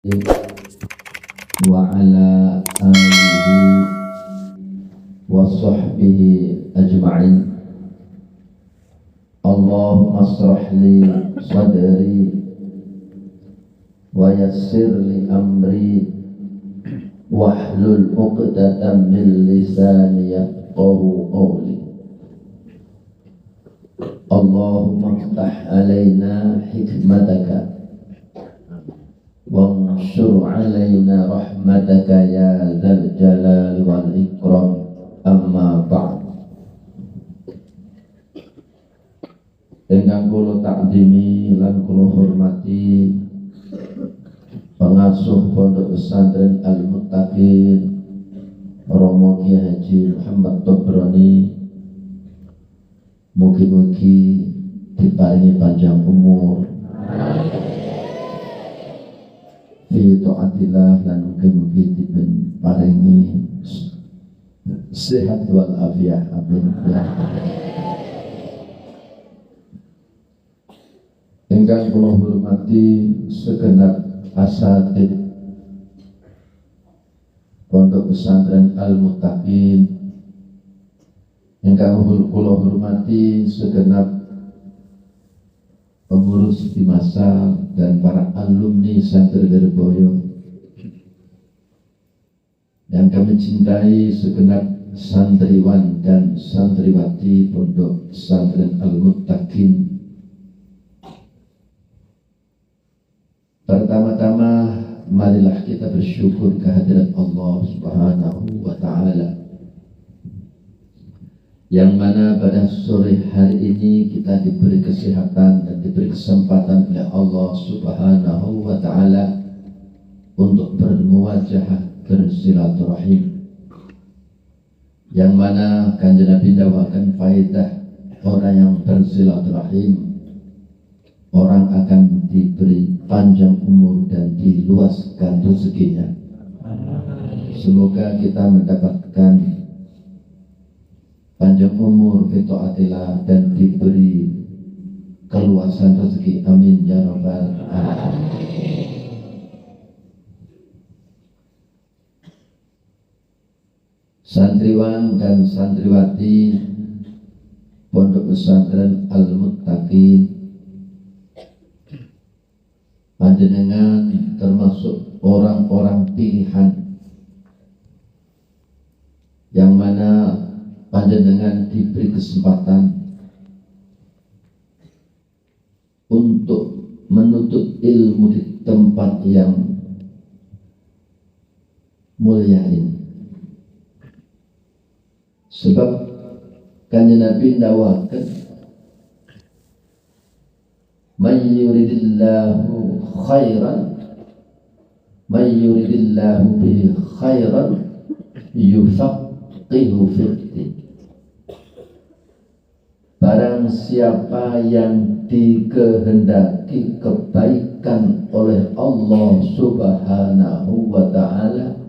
wa ala alihi wa sahbihi ajma'in. Allahumma ashrah li sadri wa yassir li amri wahlul 'uqdatam min lisani yafqahu qawli. Allahumma iftah alaina hikmataka wanshur alaina rahmataka ya dzal jalali wal ikram. Amma ba'd. Ingkang kula takdimi lan kula hormati pengasuh Pondok Pesantren Al-Muttaqin Romo Kiai Haji Muhammad Tobroni, mugi-mugi diparingi panjang umur fi taatillah lan mugi-mugi diparingi sehat wal afiat. Amin ya. Ingkang kula hormati segenap asatid Pondok Pesantren Al-Muttaqin, ingkang kula hormati segenap pengurus di masa dan para alumni Santri Lirboyo, yang kami cintai segenap santriwan dan santriwati Pondok Pesantren Al-Muttaqin. Pertama-tama marilah kita bersyukur kehadirat Allah Subhanahu wa ta'ala, yang mana pada sore hari ini kita diberi kesehatan dan diberi kesempatan oleh Allah Subhanahu wa ta'ala untuk bermuwajahah, bersilaturahim, yang mana Kanjeng Nabi mendawakan faedah orang yang bersilaturahim, orang akan diberi panjang umur dan diluaskan rezekinya. Semoga kita mendapatkan panjang umur fi taatillah dan diberi keluasan rezeki. Amin ya rabbal alamin. Santriwan dan santriwati Pondok Pesantren Al-Muttaqin, panjenengan termasuk orang-orang pilihan yang mana panjenengan diberi kesempatan untuk menuntut ilmu di tempat yang mulia ini. Sebab Kanjeng Nabi mendawakan man yuridillahu khairan, man yuridillahu bihi khairan yufaqihu fiddin. Barang siapa yang dikehendaki kebaikan oleh Allah Subhanahu wa ta'ala,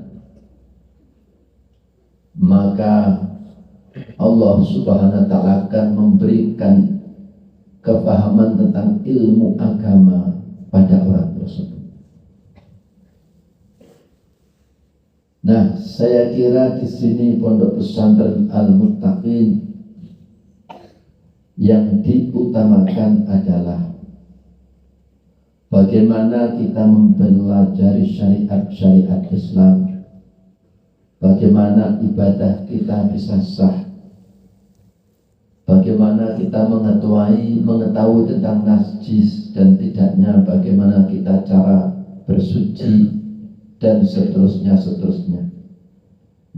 maka Allah Subhanahu wa ta'ala akan memberikan kefahaman tentang ilmu agama pada orang tersebut. Nah, saya kira di sini Pondok Pesantren Al-Muttaqin yang diutamakan adalah bagaimana kita mempelajari syariat Islam, bagaimana ibadah kita bisa sah, bagaimana kita mengetahui tentang najis dan tidaknya, bagaimana kita cara bersuci dan seterusnya.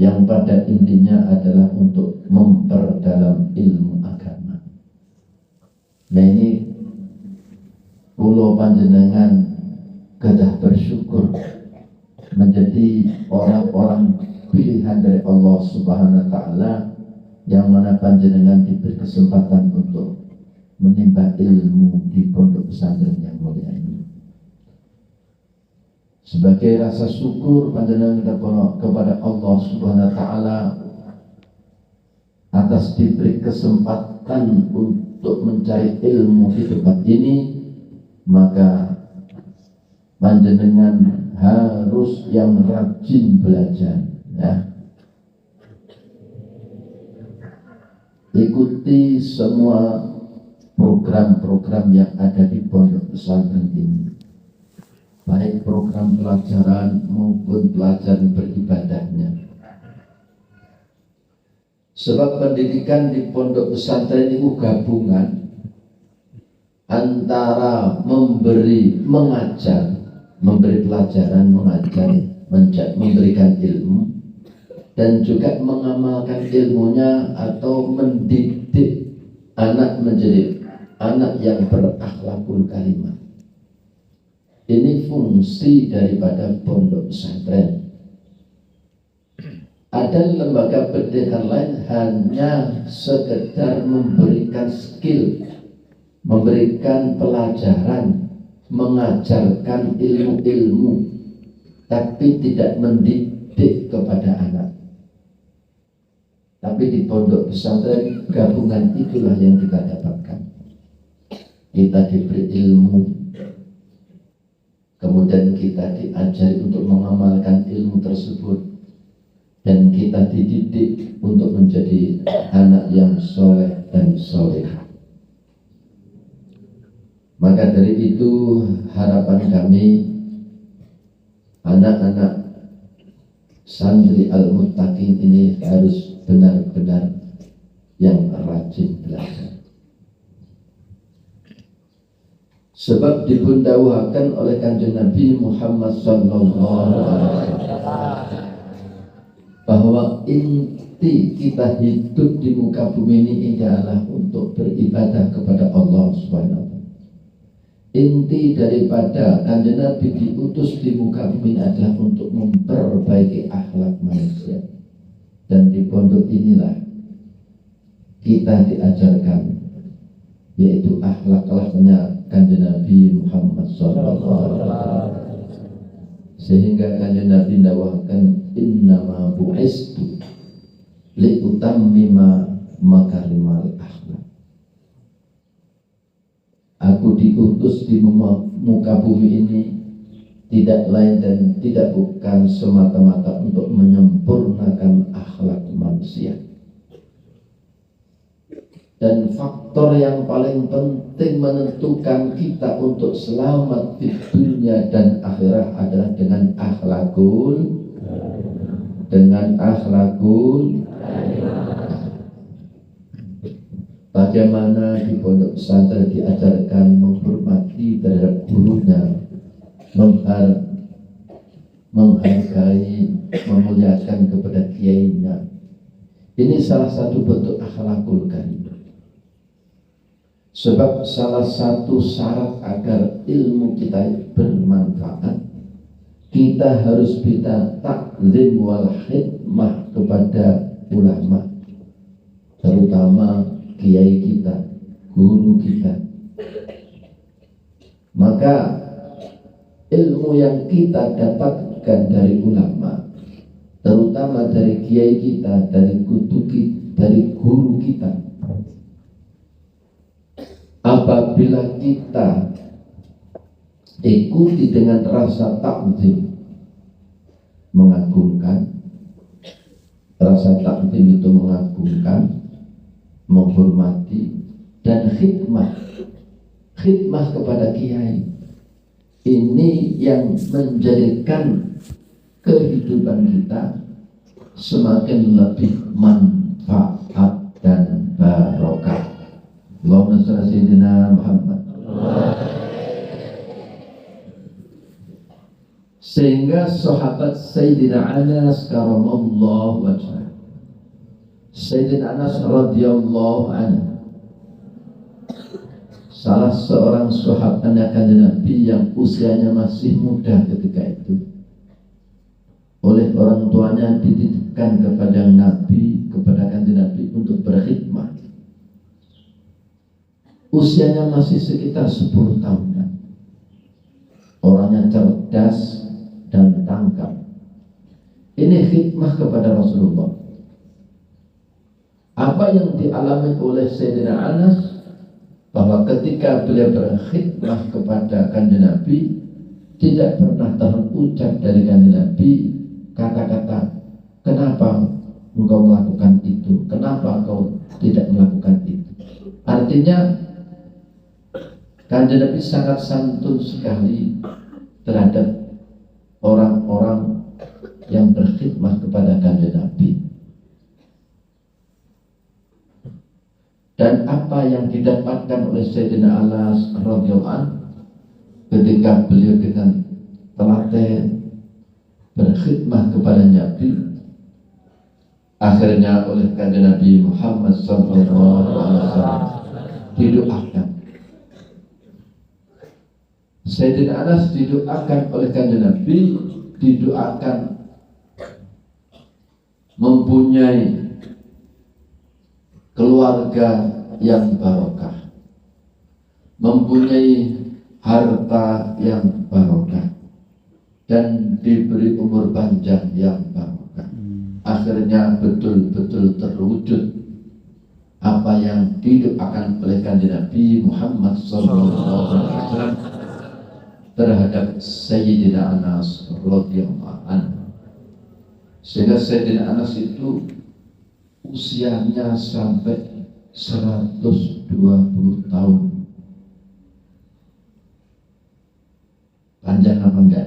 Yang pada intinya adalah untuk memperdalam ilmu agama. Nah, ini kula panjenengan kedah bersyukur menjadi orang-orang pilihan dari Allah Subhanahu wa ta'ala, yang mana panjenengan diberi kesempatan untuk menimba ilmu di pondok pesantren yang mulia ini. Sebagai rasa syukur panjenengan kepada Allah Subhanahu wa ta'ala atas diberi kesempatan untuk mencari ilmu di tempat ini, maka panjenengan harus yang rajin belajar, ya. Ikuti semua program-program yang ada di pondok pesantren ini, baik program pelajaran maupun pelajaran beribadahnya. Sebab pendidikan di pondok pesantren itu gabungan antara mengajar, memberi pelajaran, mengajar, memberikan ilmu, dan juga mengamalkan ilmunya atau mendidik anak menjadi anak yang berakhlakul karimah. Ini fungsi daripada pondok pesantren. Ada lembaga pendidikan lain hanya sekedar memberikan skill, memberikan pelajaran, mengajarkan ilmu-ilmu, tapi tidak mendidik kepada anak. Tapi di pondok pesantren gabungan itulah yang kita dapatkan. Kita diberi ilmu, kemudian kita diajari untuk mengamalkan ilmu tersebut, dan kita dididik untuk menjadi anak yang soleh dan solehah. Maka dari itu harapan kami, anak-anak santri Al-Muttaqin ini harus benar-benar yang rajin belajar. Sebab dibundawakan oleh Kanjeng Nabi Muhammad SAW bahwa inti kita hidup di muka bumi ini adalah untuk beribadah kepada Allah SWT. Inti daripada Kanjeng Nabi diutus di muka bumi adalah untuk memperbaiki akhlak manusia. Dan di pondok inilah kita diajarkan, yaitu akhlak-akhlaknya Kanjeng Nabi Muhammad SAW. Sehingga Kanjeng Nabi mendawahkan, innama bu'istu liutammima makarimal akhlak. Aku diutus di muka bumi ini tidak lain dan tidak bukan semata-mata untuk menyempurnakan akhlak manusia. Dan faktor yang paling penting menentukan kita untuk selamat di dunia dan akhirat adalah dengan akhlakul bagaimana di pondok pesantren diajarkan menghormati terhadap gurunya, menghargai, memuliakan kepada kiainya. Ini salah satu bentuk akhlakul karimah. Sebab salah satu syarat agar ilmu kita bermanfaat, kita harus bisa taklim wal khidmah kepada ulama, terutama kiai kita, guru kita. Maka ilmu yang kita dapatkan dari ulama, terutama dari kiai kita, dari guru kita, apabila kita ikuti dengan rasa takzim, mengagungkan, rasa takzim itu mengagungkan, menghormati, dan khidmah kepada kiai, ini yang menjadikan kehidupan kita semakin lebih manfaat dan barokah. Allahumma shalli ala sayyidina Muhammad. Sehingga sahabat Sayyidina Anas karamallahu wajhah, Sayyidina Anas radhiyallahu anhu, salah seorang sahabat Kanjeng Nabi yang usianya masih muda ketika itu, oleh orang tuanya dititipkan kepada Nabi, kepada Kanjeng Nabi untuk berkhidmah. Usianya masih sekitar 10 tahun. Orangnya cerdas dan tangkap. Ini khidmah kepada Rasulullah. Apa yang dialami oleh Sayyidina Anas, bahwa ketika beliau berkhidmah kepada Kanjeng Nabi, tidak pernah terucap dari kanjeng Nabi kata-kata kenapa engkau melakukan itu, kenapa engkau tidak melakukan itu. Artinya kanjeng Nabi sangat santun sekali terhadap orang-orang yang berkhidmah kepada kanjeng Nabi. Dan apa yang didapatkan oleh Sayyidina Anas radhiyallahu anhu ketika beliau dengan telaten berkhidmah kepada Nabi, akhirnya oleh kanjeng Nabi Muhammad SAW didoakan. Sayyidina Anas didoakan oleh kanjeng Nabi, didoakan mempunyai keluarga yang barokah, mempunyai harta yang barokah, dan diberi umur panjang yang barokah. Akhirnya betul-betul terwujud apa yang didoakan oleh kanjeng Nabi Muhammad SAW terhadap Sayyidina Anas radhiyallahu anhu. Sehingga Sayyidina Anas itu usianya sampai 120 tahun. Panjang apa enggak?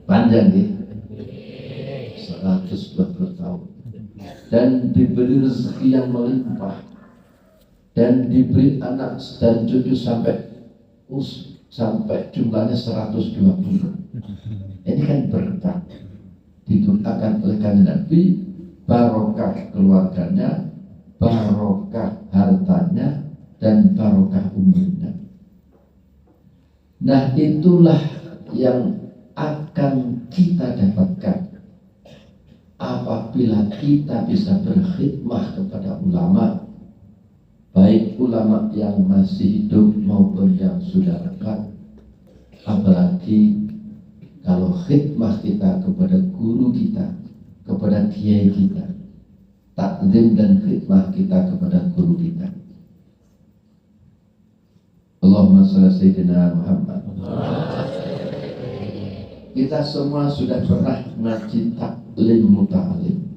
Panjang ya, 120 tahun. Dan diberi rezeki yang melimpah, dan diberi anak dan cucu sampai jumlahnya 120. Ini kan berkah didoakan oleh kanjeng Nabi, barokah keluarganya, barokah hartanya, dan barokah umurnya. Nah, itulah yang akan kita dapatkan apabila kita bisa berkhidmah kepada ulama, baik ulama yang masih hidup maupun yang sudah wafat. Apalagi kalau khidmah kita kepada guru kita, kepada kiai kita, takdim dan khidmah kita kepada guru kita. Allahumma shalli sayyidina Muhammad. Kita semua sudah pernah ngaji taklim muta'alim,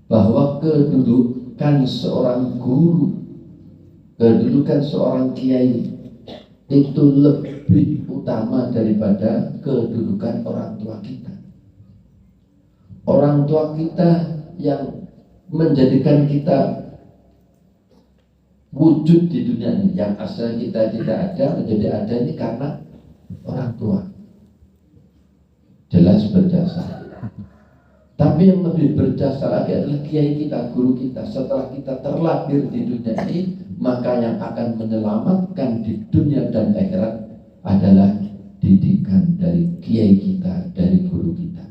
bahwa kedudukan seorang guru, kedudukan seorang kiai itu lebih utama daripada kedudukan orang tua kita. Orang tua kita yang menjadikan kita wujud di dunia ini, yang asalnya kita tidak ada menjadi ada, ini karena orang tua. Jelas berjasa. Tapi yang lebih berjasa lagi adalah kiai kita, guru kita. Setelah kita terlahir di dunia ini, maka yang akan menyelamatkan di dunia dan akhirat adalah didikan dari kiai kita, dari guru kita.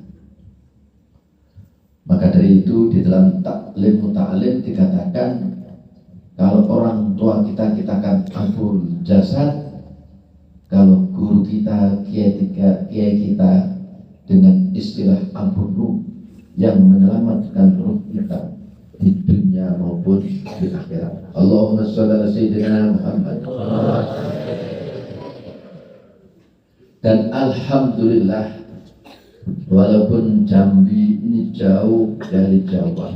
Maka dari itu di dalam taklim muta'alim dikatakan, kalau orang tua kita akan ampun jasad, kalau guru kita, kiai kita dengan istilah ampun ruh, yang menyelamatkan ruh kita di dunia maupun di akhirat. Allahumma shalli ala sayyidina Muhammad. Dan alhamdulillah, walaupun Jambi ini jauh dari Jawa,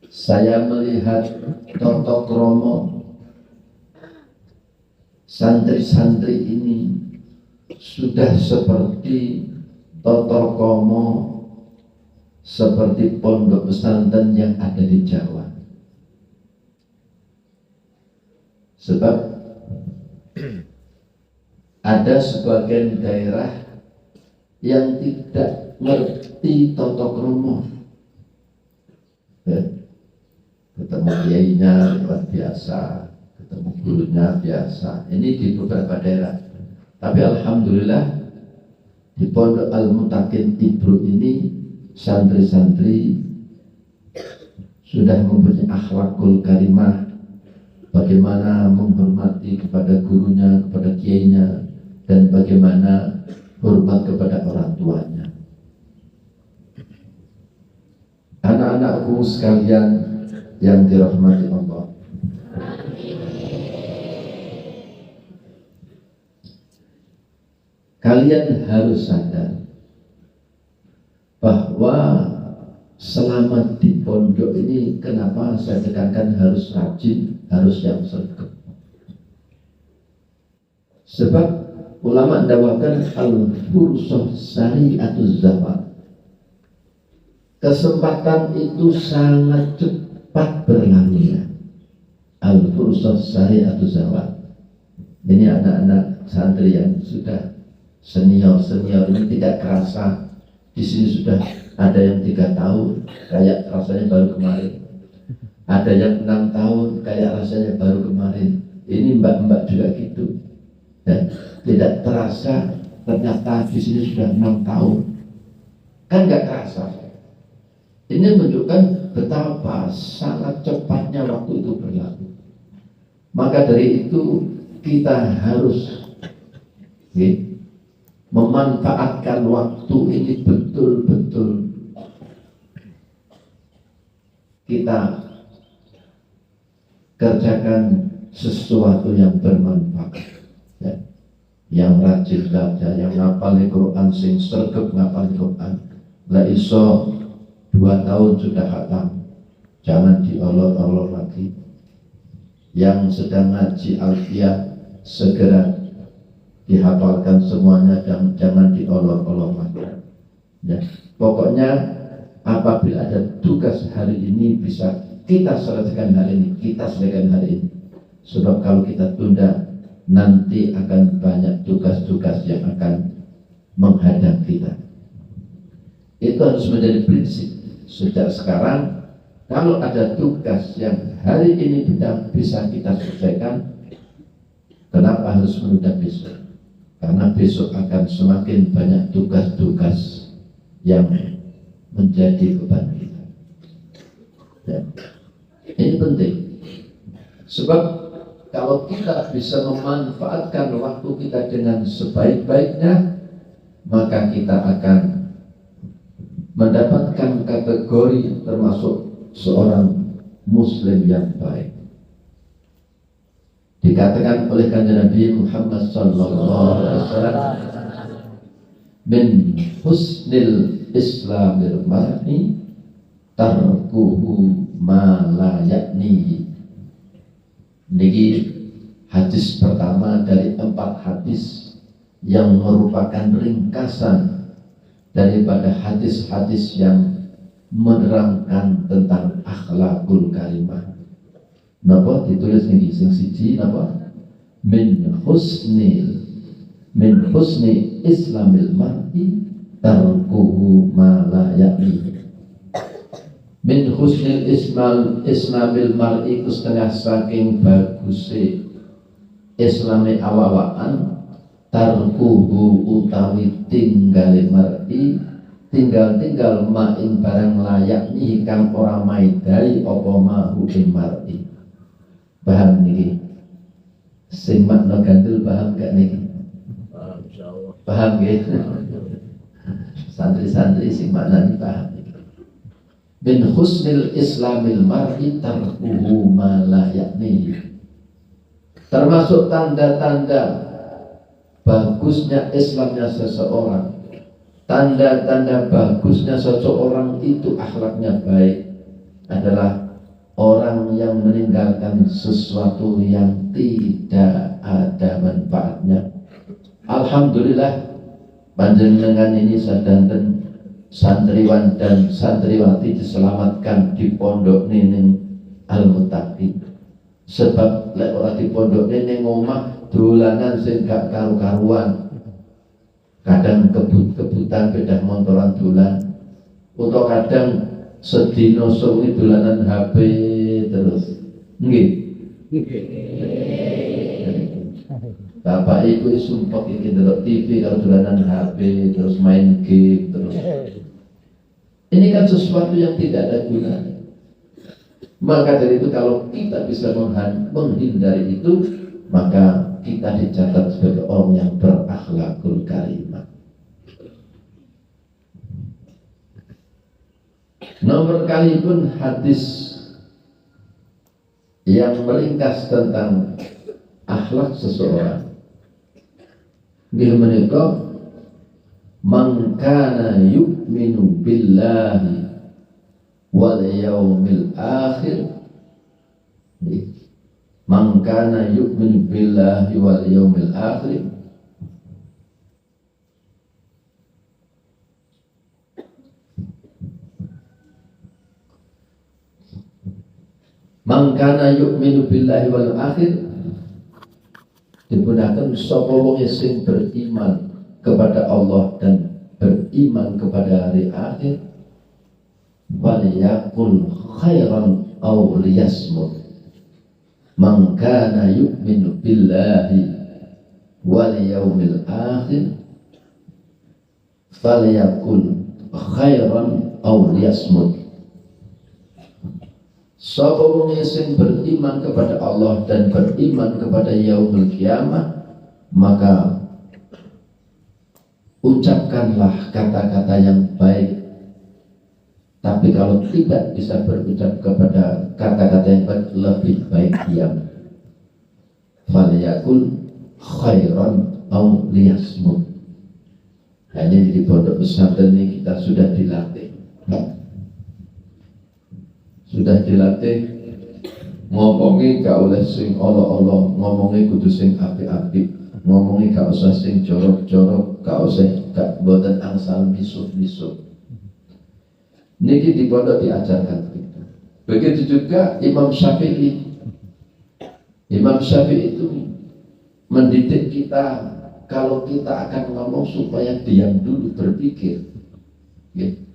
saya melihat Toto Kromo, santri-santri ini sudah seperti Toto Kromo, seperti pondok pesantren yang ada di Jawa. Sebab ada sebagian daerah yang tidak ngerti Toto Kromo. Ketemu kiainya luar biasa, ketemu gurunya biasa. Ini di beberapa daerah. Tapi alhamdulillah di Pondok Al-Mutakin Ibru ini santri-santri sudah mempunyai akhlakul karimah, bagaimana menghormati kepada gurunya, kepada kiainya, dan bagaimana hormat kepada orang tuanya. Anak-anakku sekalian yang dirahmati Allah, kalian harus sadar bahwa selama di pondok ini, kenapa saya tekankan harus rajin, harus yang sergap. Sebab ulama mendakwakan al-fursah sari'atuz zaman. Kesempatan itu sangat cepat berlalunya. Al-fursah sari'atuz zaman. Ini anak-anak santri yang sudah senior ini tidak kerasa. Di sini sudah ada yang 3 tahun, kayak rasanya baru kemarin. Ada yang 6 tahun, kayak rasanya baru kemarin. Ini mbak-mbak juga gitu. Dan tidak terasa ternyata di sini sudah 6 tahun. Kan nggak terasa. Ini menunjukkan betapa sangat cepatnya waktu itu berlalu. Maka dari itu kita harus memanfaatkan waktu ini betul-betul kita kerjakan sesuatu yang bermanfaat. Ya. Yang rajin baca, yang ngapal Quran, sing sergap ngapal Quran. Lah iso 2 tahun sudah khatam, jangan diolor-olor lagi. Yang sedang ngaji alfiah segera dihafalkan semuanya dan jangan diolor-olor lagi. Ya. Pokoknya apabila ada tugas hari ini bisa kita selesaikan hari ini, kita selesaikan hari ini. Sebab kalau kita tunda, nanti akan banyak tugas-tugas yang akan menghadang kita. Itu harus menjadi prinsip sejak sekarang. Kalau ada tugas yang hari ini bisa kita selesaikan, kenapa harus menunda besok? Karena besok akan semakin banyak tugas-tugas yang menjadi beban kita. Ya. Ini penting. Sebab kalau kita bisa memanfaatkan waktu kita dengan sebaik-baiknya, maka kita akan mendapatkan kategori termasuk seorang muslim yang baik. Dikatakan oleh kanjeng Nabi Muhammad SAW, min husnil islamil mar'i tarkuhu ma la yaknihi. Niki hadis pertama dari 4 hadis yang merupakan ringkasan daripada hadis-hadis yang menerangkan tentang akhlakul karimah. Napa ditulis niki sing siji napa? Min husni islamil mar'i tarkuhu ma la yaknihi. Min husnil islamil mar'i, ku setengah saking baguse islami awawaan, tarkuhu utawi tinggali mar'i, tinggal ma'ing barang layak nih kang ora maidai apa mahu ing mar'i. Paham niki? Sing makna gandul paham gak niki? Paham nggih? Santri-santri sing makna niki paham. Bin husnil islamil mar'i tarkuhu ma la yaknihi. Termasuk tanda-tanda bagusnya Islamnya seseorang, tanda-tanda bagusnya seseorang itu akhlaknya baik adalah orang yang meninggalkan sesuatu yang tidak ada manfaatnya. Alhamdulillah panjenengan ini sadanten santriwan dan santriwati diselamatkan di pondok Nining Al-Muttaqin. Sebab lek ora di pondok Nining omah dolanan sing gak karu-karuan. Kadang kebut-kebutan bedah montoran dolan. Utawa kadang sedina sewengi dolanan HP terus. Nggih. Bapak ibu sumpah iki ndelok TV kalau dolanan HP terus main game terus. Ini kan sesuatu yang tidak ada gunanya. Maka dari itu kalau kita bisa menghindari itu, maka kita dicatat sebagai orang yang berakhlakul karimah. Nomor kali pun hadis yang meringkas tentang akhlak seseorang. Nggih menika man kana yu'minu billahi wal yaumil akhir, man kana yu'minu billahi wal yaumil akhir, man kana yu'minu billahi wal akhir, digunakan sapa wong sing beriman kepada Allah dan beriman kepada hari akhir, waliyakul khairan aw liyasmut. Man kana yu'minu billahi wal yaumil akhir falyakul khairan aw liyasmut. Sapa wong sing beriman kepada Allah dan beriman kepada yaumul kiamah, maka ucapkanlah kata-kata yang baik. Tapi kalau tidak bisa berucap kepada kata-kata yang baik, lebih baik diam. Falyakul khairan aw liyasmut. Hanya di pondok pesantren ini kita sudah dilatih. Sudah dilatih ngomongi gak oleh sing olo-olo, ngomongi kudu sing apik-apik, ngomongi gak usah sing jorok-jorok, gak usah gak boten angsal misuk-misuk. Niki di pondok diajarkan begitu. Begitu juga Imam Syafi'i. Imam Syafi'i itu mendidik kita kalau kita akan ngomong supaya diam dulu, berpikir. Gitu.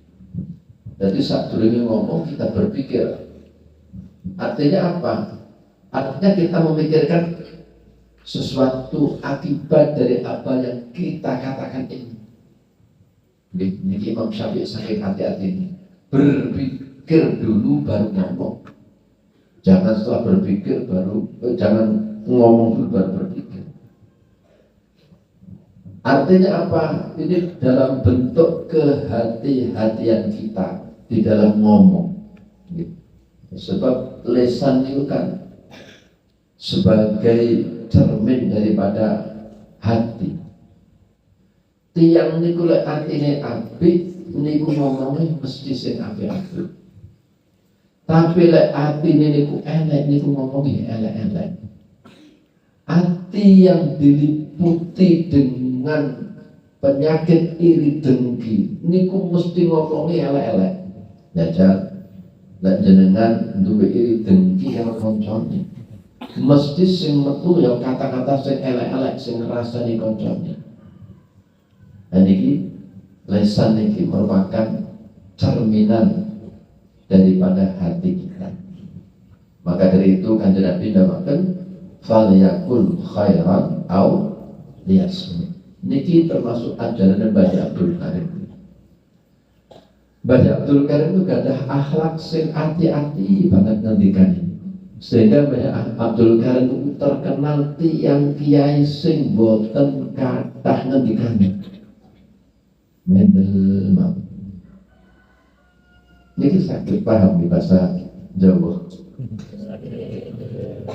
Jadi saat dulu ngomong kita berpikir. Artinya apa? Artinya kita memikirkan sesuatu akibat dari apa yang kita katakan ini. Ini Imam Syafi'i saking hati-hati ini. Berpikir dulu baru ngomong. Jangan setelah berpikir baru, jangan ngomong dulu baru berpikir. Artinya apa? Ini dalam bentuk kehati-hatian kita di dalam ngomong. Sebab lisan itu kan sebagai cermin daripada hati. Tiang niku lek atine apik niku ngomongnya mesti sing apik-apik. Tapi lek atine niku elek niku ngomongnya elek-elek. Hati yang diliputi dengan penyakit iri dengki niku mesti ngomongnya elek-elek. Jajal lek jenengan duwe iri dengki karo kancane, mesti sing metu ya kata-kata sing elek-elek sing ngrasani kancane. Niki lisan niki merupakan cerminan daripada hati kita. Maka dari itu Kanjeng Nabi namakan falyakul khairan aw liyasmut. Niki termasuk ajaran Mbah Abdul Karim. Mbah Abdul Karim itu ada akhlak sing hati-hati banget ngendikan ini. Sehingga Mbah Abdul Karim itu terkenal tiyang kiai sing boten kathah ngendikane. Mendel mau. Ini sakit paham di bahasa Jawa.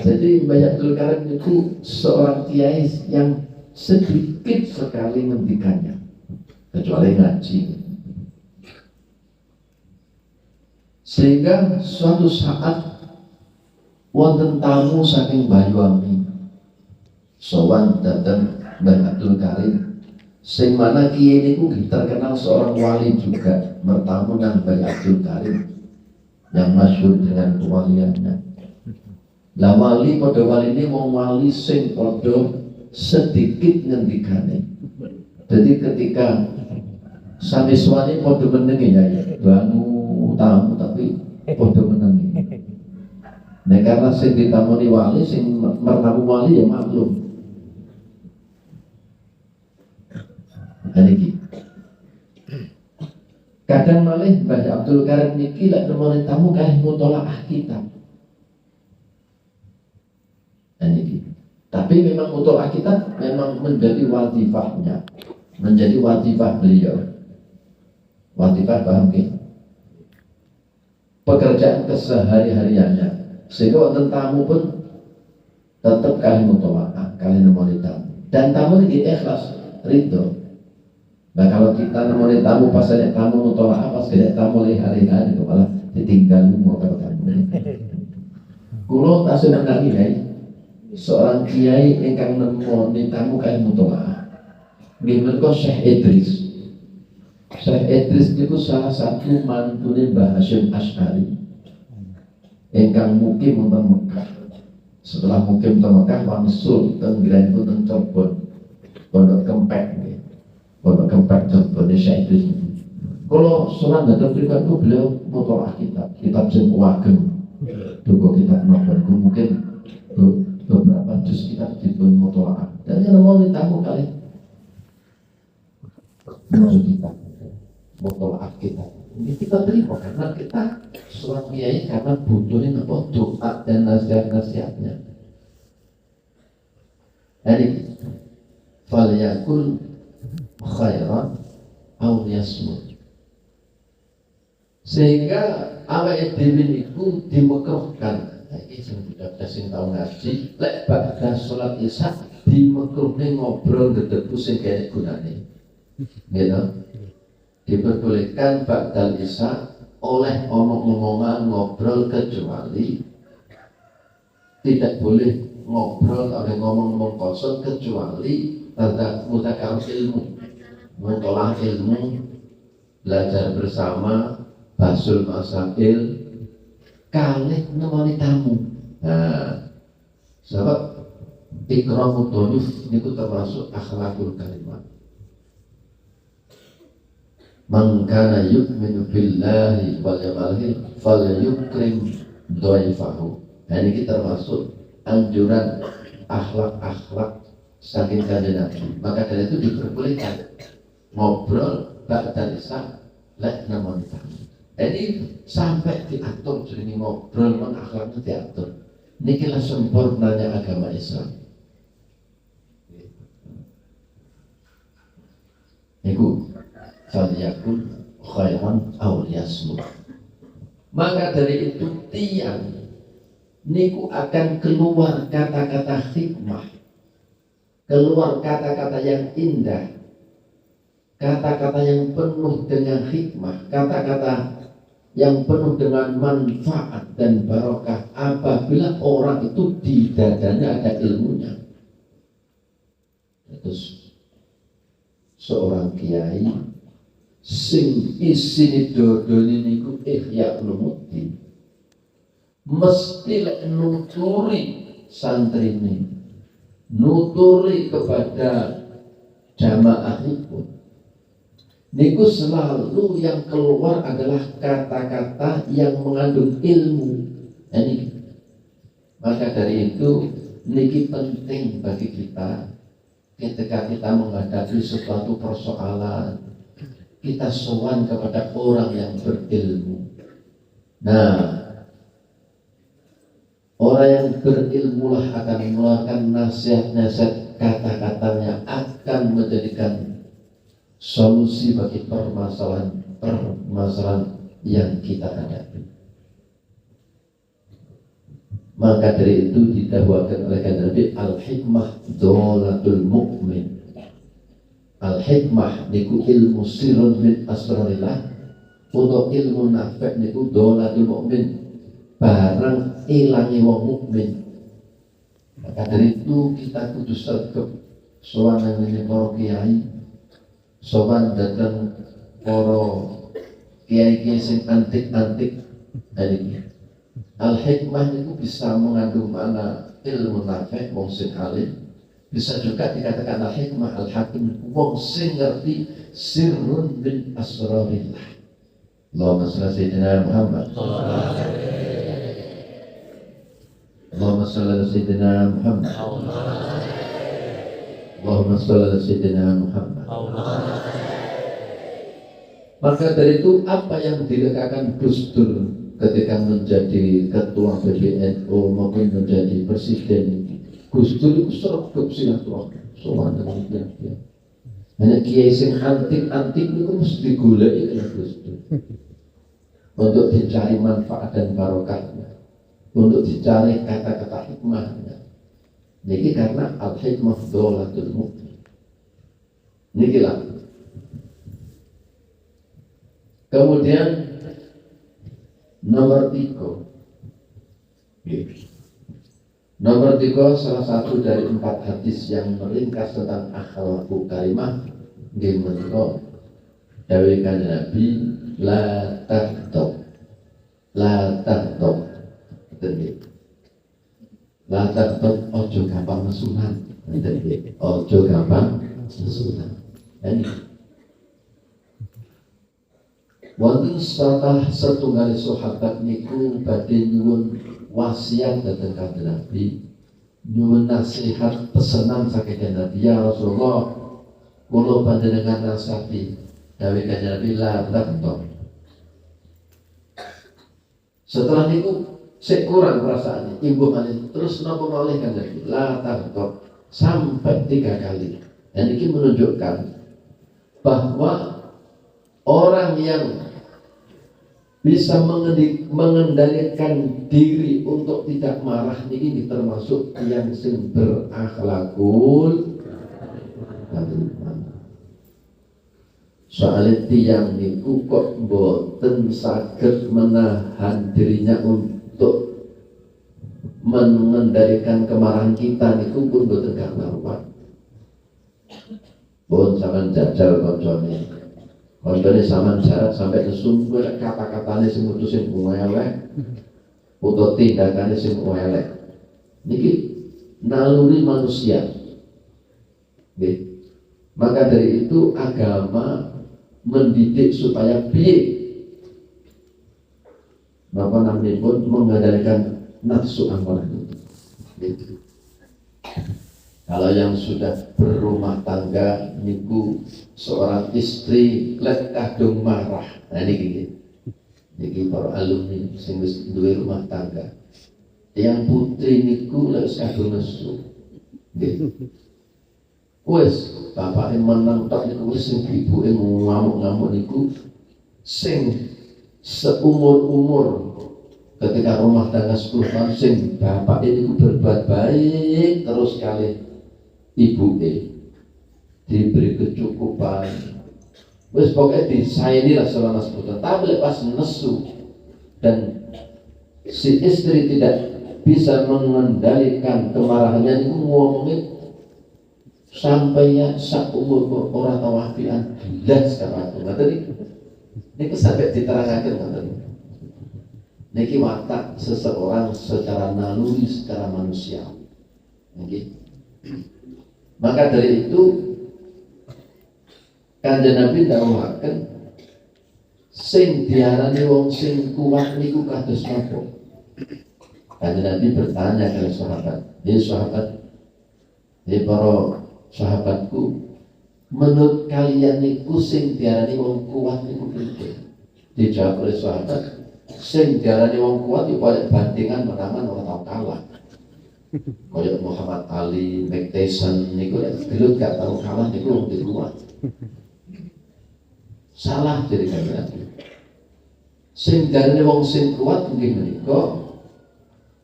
Jadi Mbah Abdul Karim itu seorang kiai yang sedikit sekali ngendikannya, kecuali ngaji. Sehingga suatu saat wonten tamu saking Banyuwangi sowan datang Mbah Abdul Karim. Sing mana kiai niku terkenal seorang wali juga, bertamu nang Mbah Abdul Karim yang masyhur dengan kewaliannya. Lah wali pada wali ini wong wali sing padha sedikit ngendikane. Jadi ketika saneswane padha menengi ya, bangu tamu tapi padha menengi. Nek karena sing ditamoni wali, sing mertamu wali ya maklum. Niki. Kadang malih Mbah Abdul Karim niki lek nemoni tamu kalih mutolaah kitab. Niki. Tapi memang mutolaah kitab memang menjadi wazifahnya, menjadi wazifah beliau. Wazifah paham nggih? Pekerjaan kesehari-hariannya. Sehingga wonten tamu pun tetap kalih mutolaah, kalih nemoni tamu. Dan tamu niki ikhlas, ridho. Nah kalau kita nemuin tamu pas ada tamu mutolaah pas ada tamu hari-hari kepala ditinggal motor kamu. Kulo tak seneng kiai, seorang kiai ingkang nemoni tamu kayak mutolaah. Nggih menika Syekh Idris. Syekh Idris itu salah satu mantune Mbah Hasyim Asy'ari. Ingkang mukim wonten Mekah. Setelah mukim teng Mekah wangsul teng Grenku teng Cirebon. Pondok Kempek nggih. Pondok Kempek Cirebon Syekh Idris. Kalau surat datang pribadi beliau mutolaah kitab sing wagem. Duga kitab novel mungkin beberapa juz kitab dipun mutolaah. Dan yang mau ditamu kali maksud kita mutolaah kita. Ini kita terima karena kita seorang kiai karena butuhin apa doa dan nasihat-nasihatnya. Jadi falyakul khairan aw yasmut. Sehingga awake dhewe niku dimekruhkan. Iki sing budak sing tau ngaji, lek badhe salat Isya dimekruhne ngobrol dedeku sing kene gunane. Gitu. Diperbolehkan badal Isya oleh omong-omongan ngobrol kecuali tidak boleh ngobrol oleh ngomong-ngomong kosong kecuali mutakalam ilmu, mutolaah ilmu, belajar bersama, basul masail, kalih nemoni tamu. Nah, sebab ikramu dhuyuf niku termasuk akhlakul kalimat. Man kana yu'minu billahi wal yawmil akhir falyukrim dhaifahu. Nah, ini termasuk anjuran akhlak-akhlak saking kanjeng Nabi. Maka dari itu diperbolehkan ngobrol ba'da Isya lek nemoni tamu. Jadi sampai diatur jadi ngobrol non akhlaknya diatur. Nikilah sempurnanya agama Islam. Iku falyakul khairan aw liyasmut. Maka dari itu tiang niku akan keluar kata-kata hikmah, keluar kata-kata yang indah, kata-kata yang penuh dengan hikmah, kata-kata yang penuh dengan manfaat dan barokah apabila orang itu di dadanya ada ilmunya. Terus seorang kiai sing isine dodone niku Ihya Ulumuddin mesti lek nuturi santrine, nuturi kepada jamaahipun niku selalu yang keluar adalah kata-kata yang mengandung ilmu. Ini maka dari itu niki penting bagi kita ketika kita menghadapi suatu persoalan kita sowan kepada orang yang berilmu. Nah, orang yang berilmulah akan mengeluarkan nasihat-nasihat kata-katanya akan menjadikan solusi bagi permasalahan yang kita hadapi. Maka dari itu didahwakan oleh Nabi al-hikmah dolatul mu'min. Al-hikmah niku ilmu sirrun min asrarillah, untuk ilmu nafi' niku dolatul mu'min, barang ilangi wong mukmin. Maka dari itu kita kudu sergep sowan ngene para kiai, sowan datang para kiai-kiai sing antik-antik. Ini al-hikmah itu bisa mengandung makna ilmu nafi' wong sing alim, bisa juga dikatakan al-hikmah al-hakim wong sing ngerti sirrun min asrarillah. Allahumma shalli sayyidina Muhammad. Allahumma shalli sayyidina Muhammad. Allahumma shalli sayyidina Muhammad. Maka dari itu apa yang dikatakan Gus Dur ketika menjadi ketua PBNU maupun menjadi presiden, Gus Dur itu sergap silaturahmi sowan dengan dia. Hanya kiai sing antik-antik itu mesti digoleki oleh Gus Dur untuk dicari manfaat dan barokahnya, untuk dicari kata-kata hikmahnya. Niki karena al-hikmah dolatul mu'min. Nikilah Kemudian nomor 3. Nomor 3, salah satu dari 4 hadis yang meringkas tentang akhlakul karimah di menika dawuh Kanjeng Nabi, la taghdab. La taghdab. La taghdab, ojo gampang nesunan. Ojo gampang nesunan. Ini wonten satah setunggal sahabat niku badhe nyuwun wasiat dhateng Kanjeng Nabi, nyuwun nasihat pesenan saking Nabi, ya Rasulullah, kula panjenengan nasihati dawuh Kanjeng Nabi, la taghdab. Setelah niku sik kurang perasaan ibu malih terus napa malih Kanjeng Nabi, la taghdab sampai 3 kali. Dan ini menunjukkan bahwa orang yang bisa mengendalikan diri untuk tidak marah ini termasuk yang sing berakhlakul karimah. Soalnya tiang niku kok boten saged menahan dirinya untuk mengendalikan kemarahan kita niku pun boten karuan. Pun sampean jajal koncone. Koncone sampean jarak sampai nesum kata-katane sing mutusin elek, utawa tindakane sing elek. Niki naluri manusia. Nggih. Maka dari itu agama mendidik supaya piye napa naminipun mengendalikan nafsu amarah itu. Kalau yang sudah berumah tangga niku seorang istri lek kadung marah. Nah niki para alumni sing wis duwe rumah tangga. Yang putri niku lek kadung nesu. Nggih. Wes bapake menang tok niku wis sing ibuke ngamuk-ngamuk niku sing seumur-umur ketika rumah tangga 10 tahun sing bapak niku berbuat baik terus kali ibuke diberi kecukupan, wes pokoknya disayangi lah selama 10 tahun. Tapi pas nesu dan si istri tidak bisa mengendalikan kemarahannya, itu ngomongin sampai ya sak umur orang tawafian dan sekarang itu. Tadi ini sampai diterangkan tadi. Niki watak seseorang secara naluri, secara manusia. Okay. Maka dari itu Kanjeng Nabi dawuhaken sing diarani wong sing kuat niku kados napa? Kanjeng Nabi bertanya kepada sahabat, sahabat, para sahabatku, menurut kalian niku sing diarani wong kuat niku pinten? Dijawab oleh sahabat, sing diarani wong kuat iku bandingan menangan ora tau kalah. Kayak Muhammad Ali, Mike Tyson niku dulu gak tahu kalah niku wong kuat. Salah jadi kata sing diarani wong sing kuat mungkin menika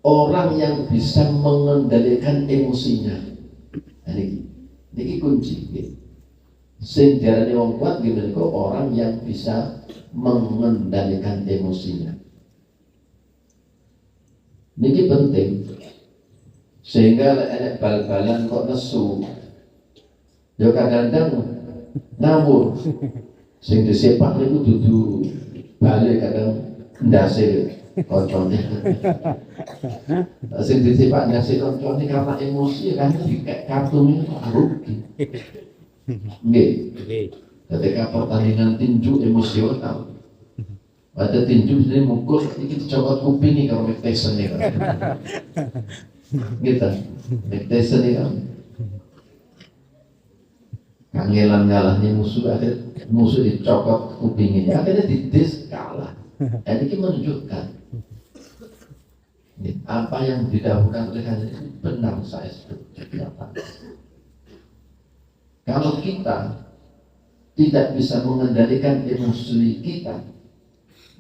orang yang bisa mengendalikan emosinya. Niki kunci. Sing diarani wong kuat nggih menika orang yang bisa mengendalikan emosinya. Niki penting. Sehingga enek bal-balan kok nesu. Ya kadang-kadang ngawur. Sing disepak niku dudu balik kadang ndase koncone. Sing disepak ndase koncone karena emosi kan dikek kartun rugi. Nggih. Ketika pertandingan tinju emosional. Pada tinju ini mukul iki dicokot kuping iki karo Mike Tyson iki. Gitu, Mike Tyson iki kangelan ngalahnya musuh, akhirnya musuh dicokot kupingnya, akhirnya didis kalah. Dan ini menunjukkan apa yang didahulukan oleh Kanjeng itu benar saya seperti apa. Kalau kita tidak bisa mengendalikan emosi kita,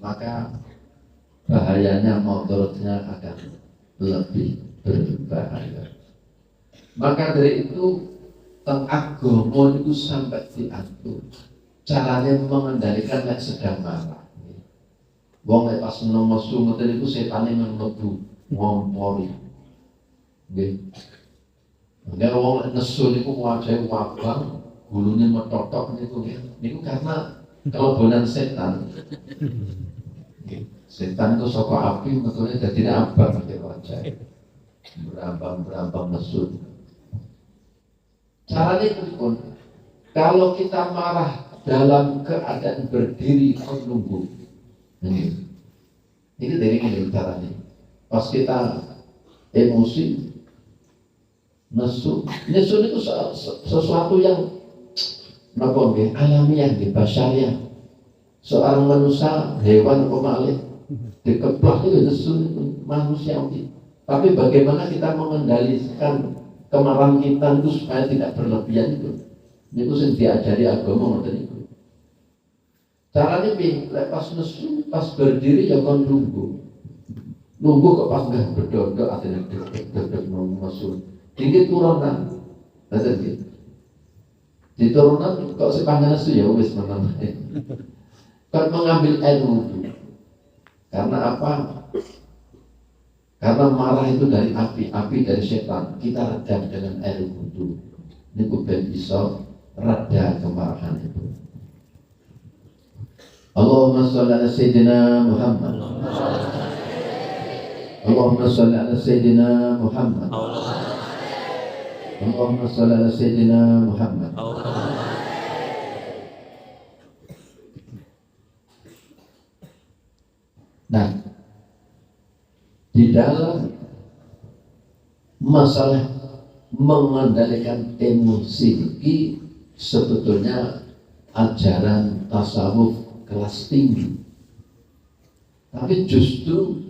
maka bahayanya motornya akan lebih berbahaya. Maka dari itu teng agama itu sampai diatur caranya mengendalikan nek sedang marah. Wong nek pas nesu ngoten iku setane mlebu ngompori. Nggih. Nek wong nesu niku wajahe wabang, gulune metotok niku nggih. Niku karena kelebonan setan. Nggih. Setan itu saka api metune dadi abang nggih wajahe. Berambang nesu. Caranya pun kalau kita marah dalam keadaan berdiri menunggu, ini dari ini caranya. Pas kita emosi, nesu itu sesuatu yang alamiah, basyariah. Seorang manusia, hewan pemalih, dikeplak itu nesu manusiawi. Tapi bagaimana kita mengendalikan kemarahan kita itu supaya tidak berlebihan itu? Itu yang diajari agama ngoten itu. Caranya pas nesu, pas berdiri ya kon nunggu kok pas nggak berdodok atau dodok nesu. Tinggi turunan, ada gitu. Di turunan kok sepanjang nesu ya wis menang. Kan mengambil air wudhu. Karena apa? Karena marah itu dari api dari setan. Kita redam dengan air wudhu. Ini ben bisa reda kemarahan itu. Allahumma sholli ala Sayyidina Muhammad. Allahumma sholli ala Sayyidina Muhammad. Allahumma sholli ala Sayyidina Muhammad. Nah, di dalam masalah mengendalikan emosi ini sebetulnya ajaran tasawuf kelas tinggi. Tapi justru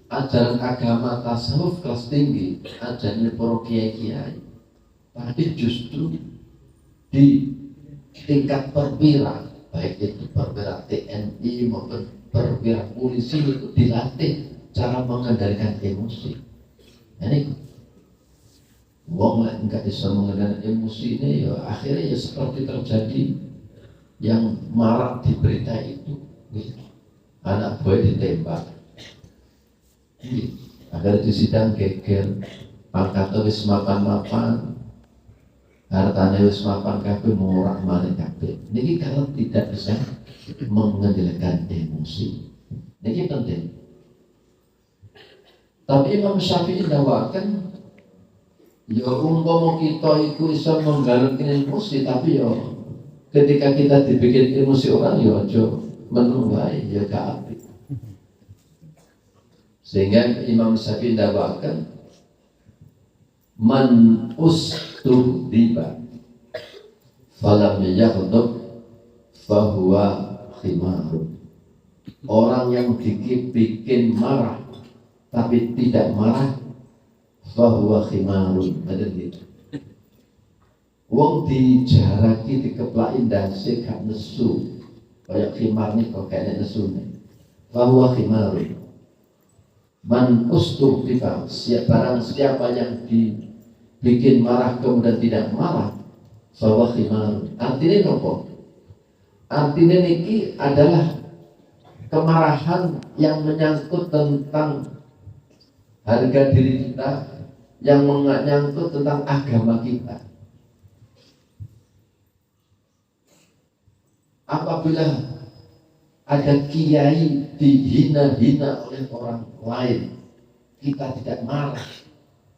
ajaran agama tasawuf kelas tinggi, ajaran para kiai-kiai. Tapi justru di tingkat perwira, baik itu perwira TNI maupun perwira polisi itu dilatih cara mengendalikan emosi. Ini wong lah nggak bisa mengendalikan emosi ini, ya akhirnya ya seperti terjadi yang marak di berita itu, anak boy ditembak, agar di sidang geger, pangkatnya wis mapan, hartanya wis mapan kabeh murah maling kabeh. Niki kalau tidak bisa mengendalikan emosi, niki penting. Tapi Imam Syafi'i dawakan, ya umpama kita itu bisa menggalakkan emosi, tapi ya ketika kita dibikin emosi orang, ya aja menunggai, ya gak apik. Sehingga Imam Syafi'i dawakan, man ustuhdiba falam yaghdab fahuwa khimarun. Orang yang bikin marah tapi tidak marah, fahuwa khimarun. Ada gitu. Wong dijaraki dikeplaki ndase gak nesu. Kayak khimar nih kok kayak nesu nih. Fahuwa khimarun. Man ustuhdiba, barang siapa yang dibikin marah kemudian tidak marah, fahuwa khimarun. Artinya apa? Artinya niki adalah kemarahan yang menyangkut tentang harga diri kita, yang menyangkut tentang agama kita. Apabila ada kiai dihina-hina oleh orang lain, kita tidak marah,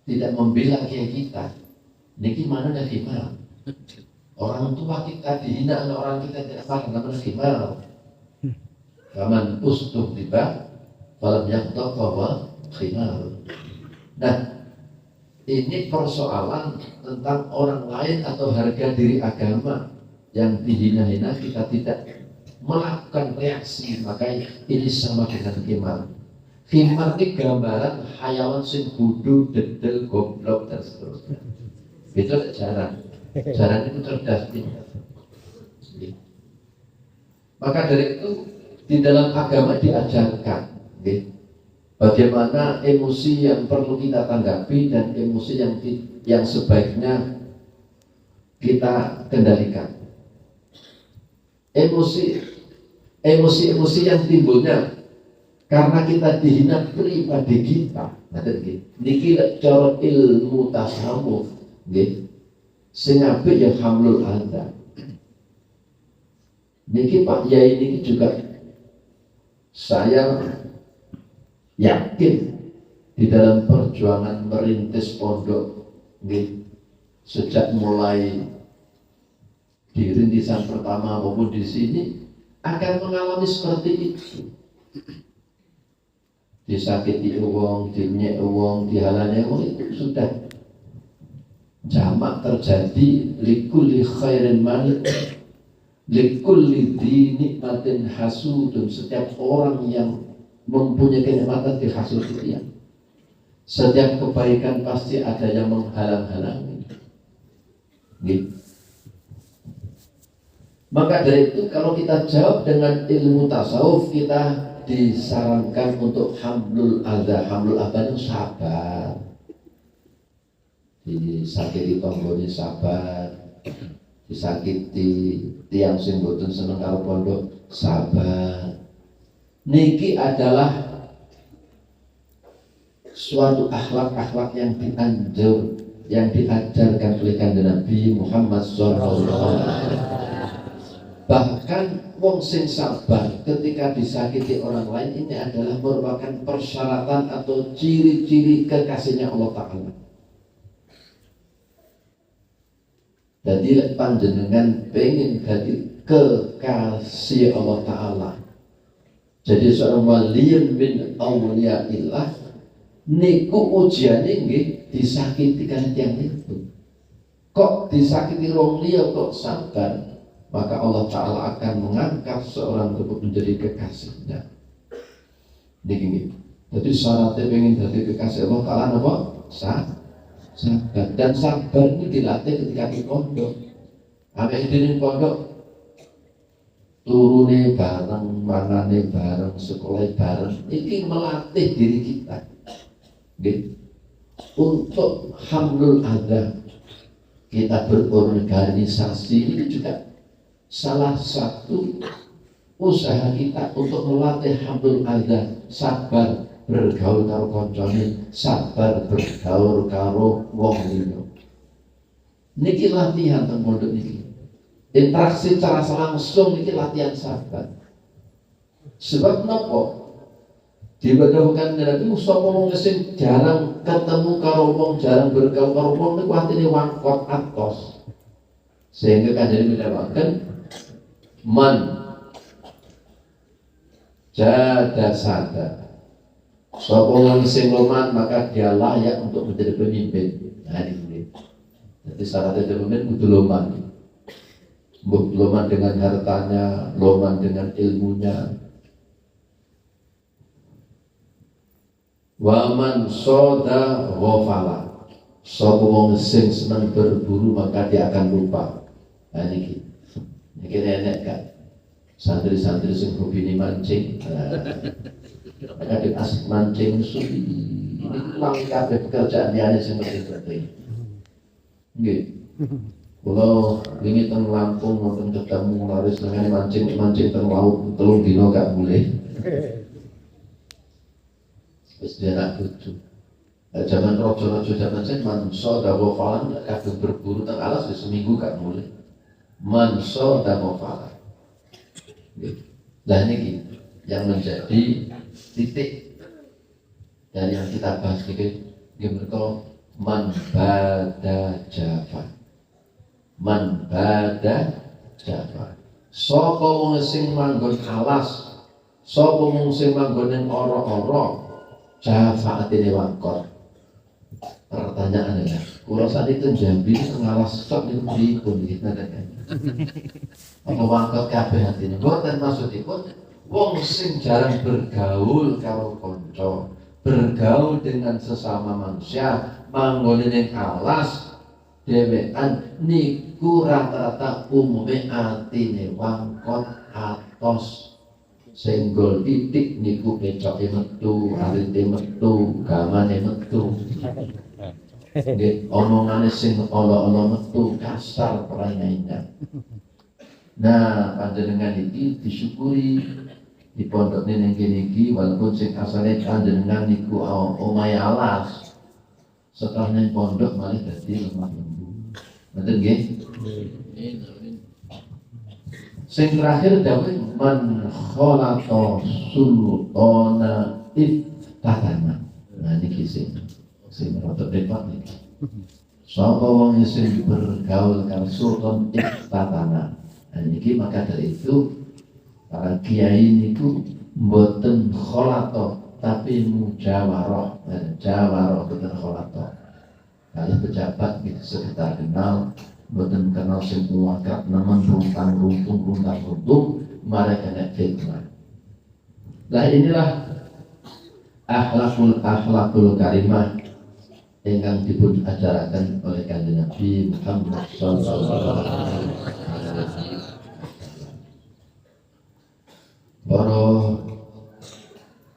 tidak membela kiai kita, niki mana ada gimana? Orang tua kita dihina oleh orang kita tidak marah, namanya gimana? Kaman ustuh tiba, falam yaghdab fahuwa khimar. Nah, ini persoalan tentang orang lain atau harga diri agama yang dihina-hina, kita tidak melakukan reaksi, makanya ini sama dengan khimar. Khimar ini gambaran hayawan sing bodoh, dedel, goblok dan seterusnya. Itu jaran itu cerdas pintar. Maka dari itu di dalam agama diajarkan bagaimana emosi yang perlu kita tanggapi dan emosi yang sebaiknya kita kendalikan. emosi yang timbulnya karena kita dihina pribadi kita. Niki cara ilmu tasawuf nggih sing apik ya hamlul adza. Niki Pak Yai niki juga saya yakin di dalam perjuangan merintis pondok nggih sejak mulai di rintisan pertama maupun di sini akan mengalami seperti itu. Disakiti uang, dinyek uang, dihalanya uang itu sudah jamak terjadi. Likulli khairin malik, likulli dini nikmatin hasudun. Setiap orang yang mempunyai kenikmatan dihasut dia. Setiap kebaikan pasti ada yang menghalang-halangi. Gitu. Maka dari itu kalau kita jawab dengan ilmu tasawuf, kita disarankan untuk hamlul adza. Hamlul adza itu sabar. Disakiti tonggone sabar, disakiti tiang sing boten seneng karo pondok sabar. Niki adalah suatu akhlak-akhlak yang diajarkan oleh Kanjeng Nabi Muhammad sallallahu alaihi wasallam. Bahkan wong sing sabar ketika disakiti orang lain ini adalah merupakan persyaratan atau ciri-ciri kekasihnya Allah Ta'ala. Jadi panjenengan pengen jadi kekasih Allah Ta'ala, jadi seorang waliyun min awliyaillah, niku ujiane nggih disakiti kan tiyang itu. Kok disakiti wong liya kok sabar? Maka Allah Ta'ala akan mengangkat seorang tersebut menjadi kekasihnya. Begini. Jadi syaratnya pengen jadi kekasih Allah Ta'ala apa? Sabar. Dan sabar ini dilatih ketika di pondok. Ambil di pondok turune bareng, mangane bareng, sekolah bareng. Ini melatih diri kita. Gitu. Untuk hamlul adza kita berorganisasi ini juga salah satu usaha kita untuk melatih hamlul adza, sabar bergaul karo koncone, sabar bergaul karo wong liya. Niki latihan teng pondok niki. Interaksi secara langsung niki latihan sabar. Sebab napa? Dibedahkan dari sapa wong sing jarang ketemu karo wong, jarang bergaul karo wong niku atine wangkot atos. Sehingga Kanjeng mendapatkan man jada sada. Sapa wong sing loman maka dia layak untuk menjadi pemimpin. Nah ini. Jadi syarat jadi pemimpin kudu loman. Loman dengan hartanya, loman dengan ilmunya. Waman soda ghafala. Sapa wong sing senang berburu maka dia akan lupa. Nah niki. Niki enek kan. Santri-santri sing hobi mancing. Maka di asik mancing suwi. Ini lang kabeh pekerjaan liyane sing penting. Nggih. Kalau wingi teng Lampung wonten ketemu laris tengene mancing teng laut 3 dina gak boleh. Wis dianak bojo. Zaman raja-raja zaman sen manso dawa falan kadung berburu teng alas wis seminggu gak mulai. Manso dawa falan. Lah niki yang menjadi titik dari yang kita bahas niki menika man bada jafa. Man bada jafa. Sapa wong sing manggon alas, sapa wong sing manggon ning ora-ora, jafa atine wangkot. Pertanyaan adalah, kula saat itu Jambi ngalas stok niku pripun nggih nenten. Apa wangkot kabeh atine? Mboten maksudipun wong sing jarang bergaul karo kanca, bergaul dengan sesama manusia, manggon ning alas dhewean niku rata-rata umume atine wangkot atos. Senggol titik niku pecoke metu, arite metu, gamane metu. Nggih, omongane sing ala-ala metu, kasar prainane. Nah, panjenengan iki disyukuri di pondok neng kene iki walaupun sing asale panjenengan niku omahe alas. Setelah neng pondok malah dadi lemah lembu. Ngoten nggih? Sing terakhir dawuh man khalaqa sultana iftatana. Nah niki sing rada repot niki. Sapa wong sing bergaul karo sultan iftatana. Nah niki maka dari itu para kiai niku mboten khalaqa tapi mujawarah. Jawarah boten khalaqa. Kali pejabat gitu sekitar kenal mboten kenal sing akrab nemen runtung mereka nek fitnah. Lah inilah akhlakul karimah yang dipun ajaraken oleh Kanjeng Nabi Muhammad sallallahu alaihi wasallam. Para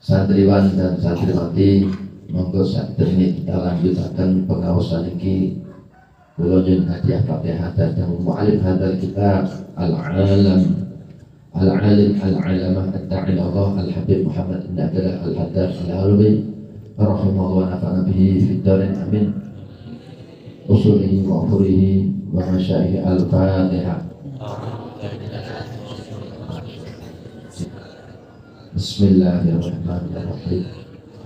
santriwan dan santriwati, monggo saderenge kita lanjutaken pengaosan iki. Kula nyuwun hadiah Fatihah dhateng mu'allim hadzal kitab al-alim al-alamah ad-da'i Allah al-habib Muhammad bin Abdullah al-Haddad al-Alwi rahimahullah wa nafa'ana bihi fid dharain amin. Usulihi wa furihi wa masyayikh al-Fatihah. Bismillahirrahmanirrahim.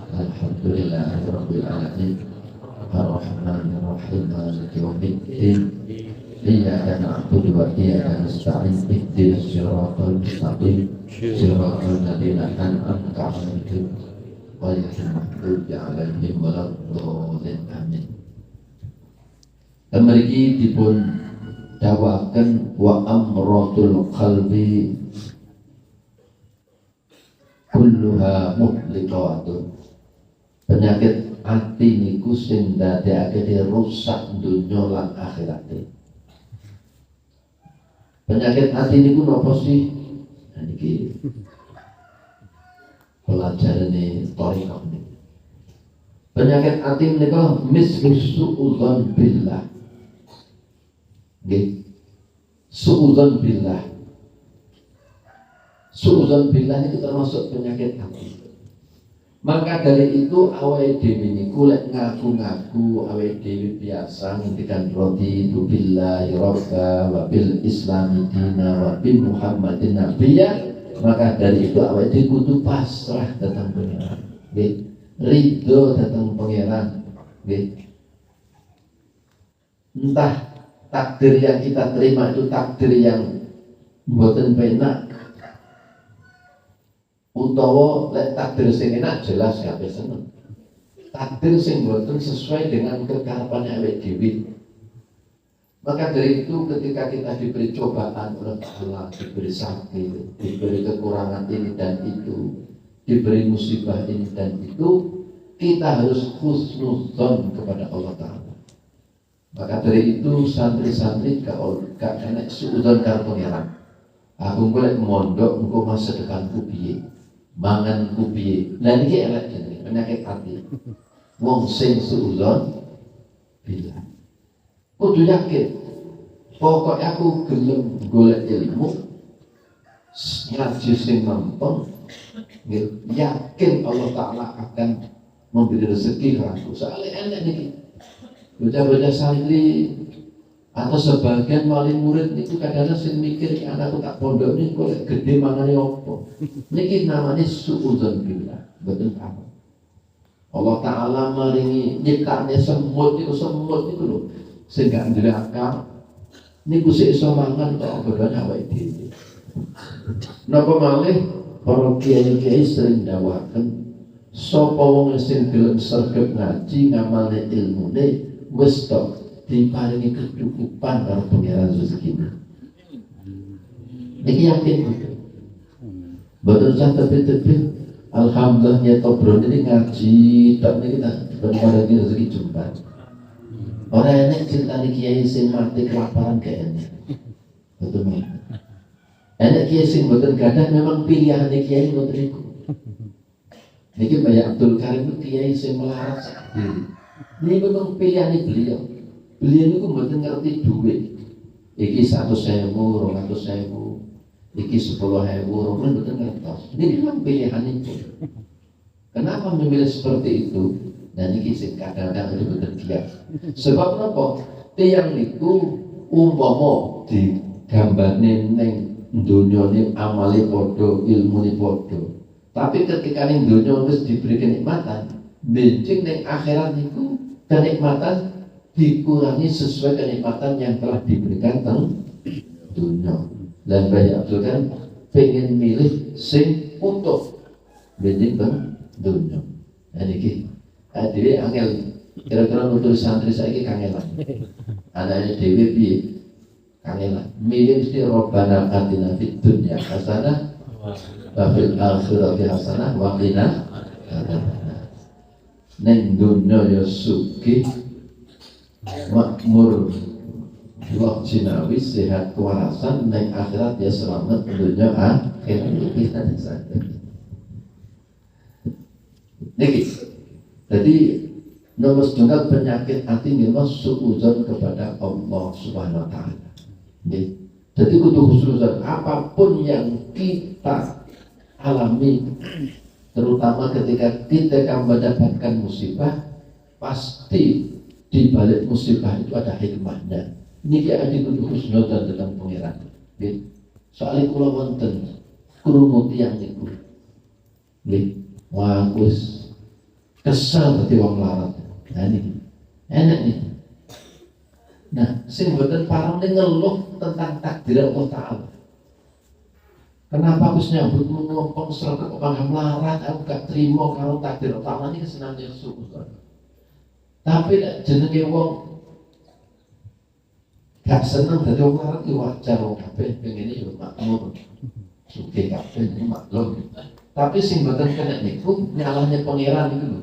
Alhamdulillahirabbil alamin. Ar-Rahmanir Rahim. Maliki yaumiddin. Iyyaka na'budu wa iyyaka nasta'in. Ihdinas siratal mustaqim. Siratal ladzina an'amta 'alaihim ghairil maghdubi 'alaihim waladdallin. Amin. Mriki dipun dawaken wa amratul qalbi kulluha muhliqatun. Penyakit ati niku sing ndadekake rusak dunya lan akhirate. Penyakit ati niku napa sih? Nah niki pelajarane thariqah niki. Penyakit ati menika mislu suudzon billah. Nggih. Suudzon billah. Suudzon billah itu termasuk penyakit hati. Maka dari itu awake dhewe niku lek ngaku-ngaku awake dhewe biasa ngendikan raditu billahi rabba wa bil islami dina wa bi muhammadin nabiyya, maka dari itu awake dhewe kudu pasrah dhateng pangeran. Nggih. Ridho dhateng pangeran. Nggih. Entah takdir yang kita terima itu takdir yang mboten penak utawa lek takdir sing enak jelas kabeh seneng. Takdir sing mboten sesuai dengan kekarepane awake dhewe. Maka dari itu ketika kita diberi cobaan oleh Allah, diberi sakit, diberi kekurangan ini dan itu, diberi musibah ini dan itu, kita harus husnudzon kepada Allah Ta'ala. Maka dari itu santri-santri gak enak suudzon karo pangeran. Aku golek mondok engko masa depanku piye? Mangan ku piye? Lah niki elek jenenge penyakit ati. Wong sing suudzon billah. Kudu yakin. Pokoke aku gelem golek ilmu ngaji sing mempeng. Yakin Allah Ta'ala akan memberi rezeki aku. Soalnya enak niki. Bocah-bocah santri atau sebagian wali murid itu kadang-kadang sing mikir anakku tak pondok ini kok gede mangane opo. Niki namanya suudzon billah, betul apa? Allah Ta'ala maringi nyiptane semut itu lho. Sing gak ndek akal niku sik iso mangan kok bodone awake dhewe. Napa malih para kiai-kiai sering dawaken sapa wong sing gelem sregep ngaji ngamalne ilmune wis tok diparingi kecukupan karo pangeran rezeki. Niki yakin betul sah tepi-tepi. Alhamdulillah nyetok bro ini ngaji tak niki tak diparingi rezeki jembar. Ora enek ceritane kiai sing mati kelaparan gak enek. Betul men. Enek kiai sing mboten gadah memang pilihan kiai ngoten niku. Niki Mbah Abdul Karim kiai sing melarat sendiri. Ini memang pilihan beliau. Beliau itu mboten ngerti duit. Iki 100.000, 200.000, iki 10.000, mungkin betul ngertos. Ini memang pilihan itu. Kenapa memilih seperti itu? Dan ini kadang-kadang itu betul dia. Sebab apa? Tiang niku umpama digambane ning dunia ini amali podo, ilmu ini podo. Tapi ketika ning dunia wis diberi kenikmatan, benjing ning akhirat niku kenikmatan dikurangi sesuai kenikmatan yang telah diberikan teng dunia. Dan banyak juga kan pengen milih sing utuh benjing teng dunia. Jadi dewi angel kira-kira nutur santri saiki kangelan. Anaknya dewi piye? Kangelan. Milih mesti Rabbana atina fid dunya hasanah wa fil akhirati hasanah wa qina adzabannar. Ning dunya ya sugih makmur Allah jinawi sehat kewarasan, ning akhirat ya selamat dunya akhirat kita saja. Niki. Jadi nomor setunggal penyakit hati memang suudzon kepada Allah Subhanahu wa taala. Jadi kudu husnuzon apapun yang kita alami, terutama ketika kita akan mendapatkan musibah, pasti di balik musibah itu ada hikmahnya. Ini dia adik kudu husnuzon tentang pangeran. Soalnya kula wonten krungu tiyang niku. Nggih, wah wis kesal dadi wong larat. Nah ini enak nih. Nah, sing boten parang ngeluh tentang takdir Allah Ta'ala. Kenapa aku nyambut ngompong serta kok melarat, aku gak terima kalau takdir Allah Ta'ala ini kesenangan Yesus. Tapi jenenge wong gak seneng dadi wong larat iki wajar, wong kabeh pengene yo makmur. Sugih kabeh iki maklum. Tapi sing boten kena niku nyalahnya pangeran itu lho.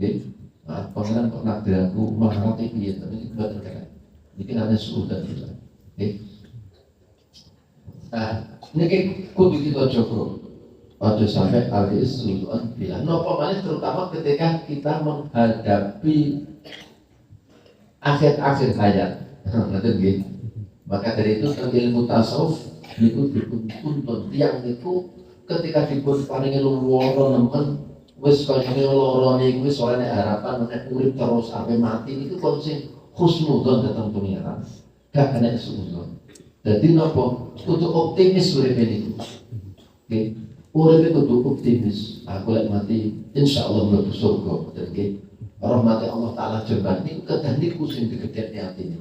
Nggih. Nah, pangeran kok nakdir aku melarat iki piye to? Iki boten kena. Iki ana suudzon gitu. Nggih. Nah, niki kudu kita jaga. Aja sampai alias suudzon bilang. Napa maneh terutama ketika kita menghadapi akhir-akhir hayat. Ngoten nggih. Maka dari itu ilmu tasawuf niku dituntun tiyang niku ketika dipun paringi luwara nemen wis kaya loro niku wis ora nek harapan nek urip terus sampai mati niku kon sing husnudzon datang pangeran. Gak kena suudzon. Dadi napa? Kudu optimis uripe niku. Nggih. Uripe kudu optimis. Aku lek mati insyaallah mlebu surga. Nggih. Rahmat Allah Taala jebat niku kedah niku sing digedhekne atine.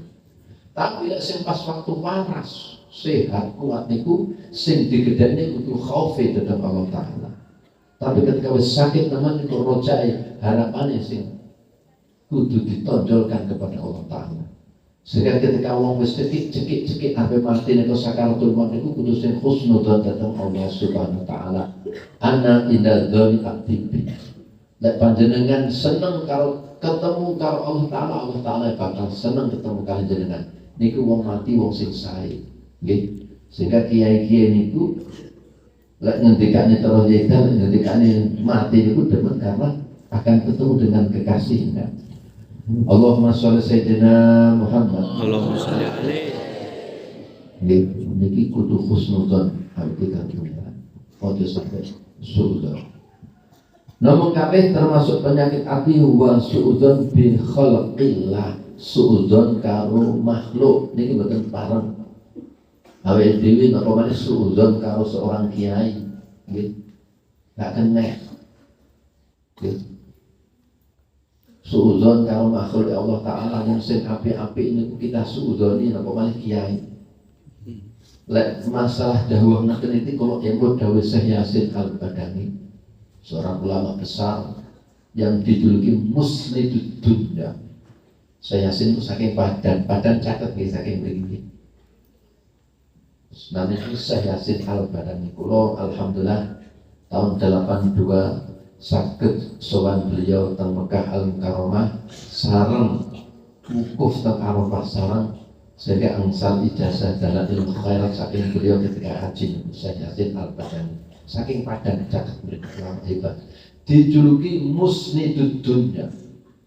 Tapi lek sing pas waktu waras, sehat, kuat niku sing digedhekne kudu khaufe datang Allah Taala. Tapi ketika wis sakit teman itu rojai harapannya sing kudu ditonjolkan kepada Allah Ta'ala. Sehingga ketika wong wis cekik ape mati nek sakaratul maut niku kudu sing husnudzon dhateng Allah Subhanahu wa taala. Ana inda dzoni aktibi. Lek panjenengan seneng karo ketemu karo Allah Ta'ala bakal seneng ketemu kalian jenengan. Niku wong mati wong sing sae. Nggih. Sehingga kiai-kiai niku lek ngendikane terus yedan ngendikane mati niku demen karena akan ketemu dengan kekasihnya. Allahumma sholli sayyidina Muhammad. Allahumma sholli alaihi. Niki kudu husnudzon arti kalian. Ojo sampai suudzon. Namun kabeh termasuk penyakit hati wa suudzon bi khalqillah. Suudzon karo makhluk niki mboten pareng. Awake dhewe nek pamane suudzon karo seorang kiai, nggih. Gak kena. Nggih. Suudzon karo makhluk Allah Ta'ala yang sing apik-apik niku kita suudzoni nek pamane kiai. Lek masalah dawuh ngeten iki kula embut dawuh Syekh Yasin Al-Badani, seorang ulama besar yang dijuluki Musnidud Dunya. Syekh Yasin itu saking padan caket nggih saking mriki. Nanti Syekh Yasin Al-Badani kula alhamdulillah tahun 82 saged sowan beliau teng Mekah Al-Mukarramah sareng wukuf teng Arafah sareng sehingga angsal ijazah dalam ilmu khairat saking beliau ketika haji Syekh Yasin Al-Badani saking padan caket ulama hebat dijuluki Musnidud Dunya.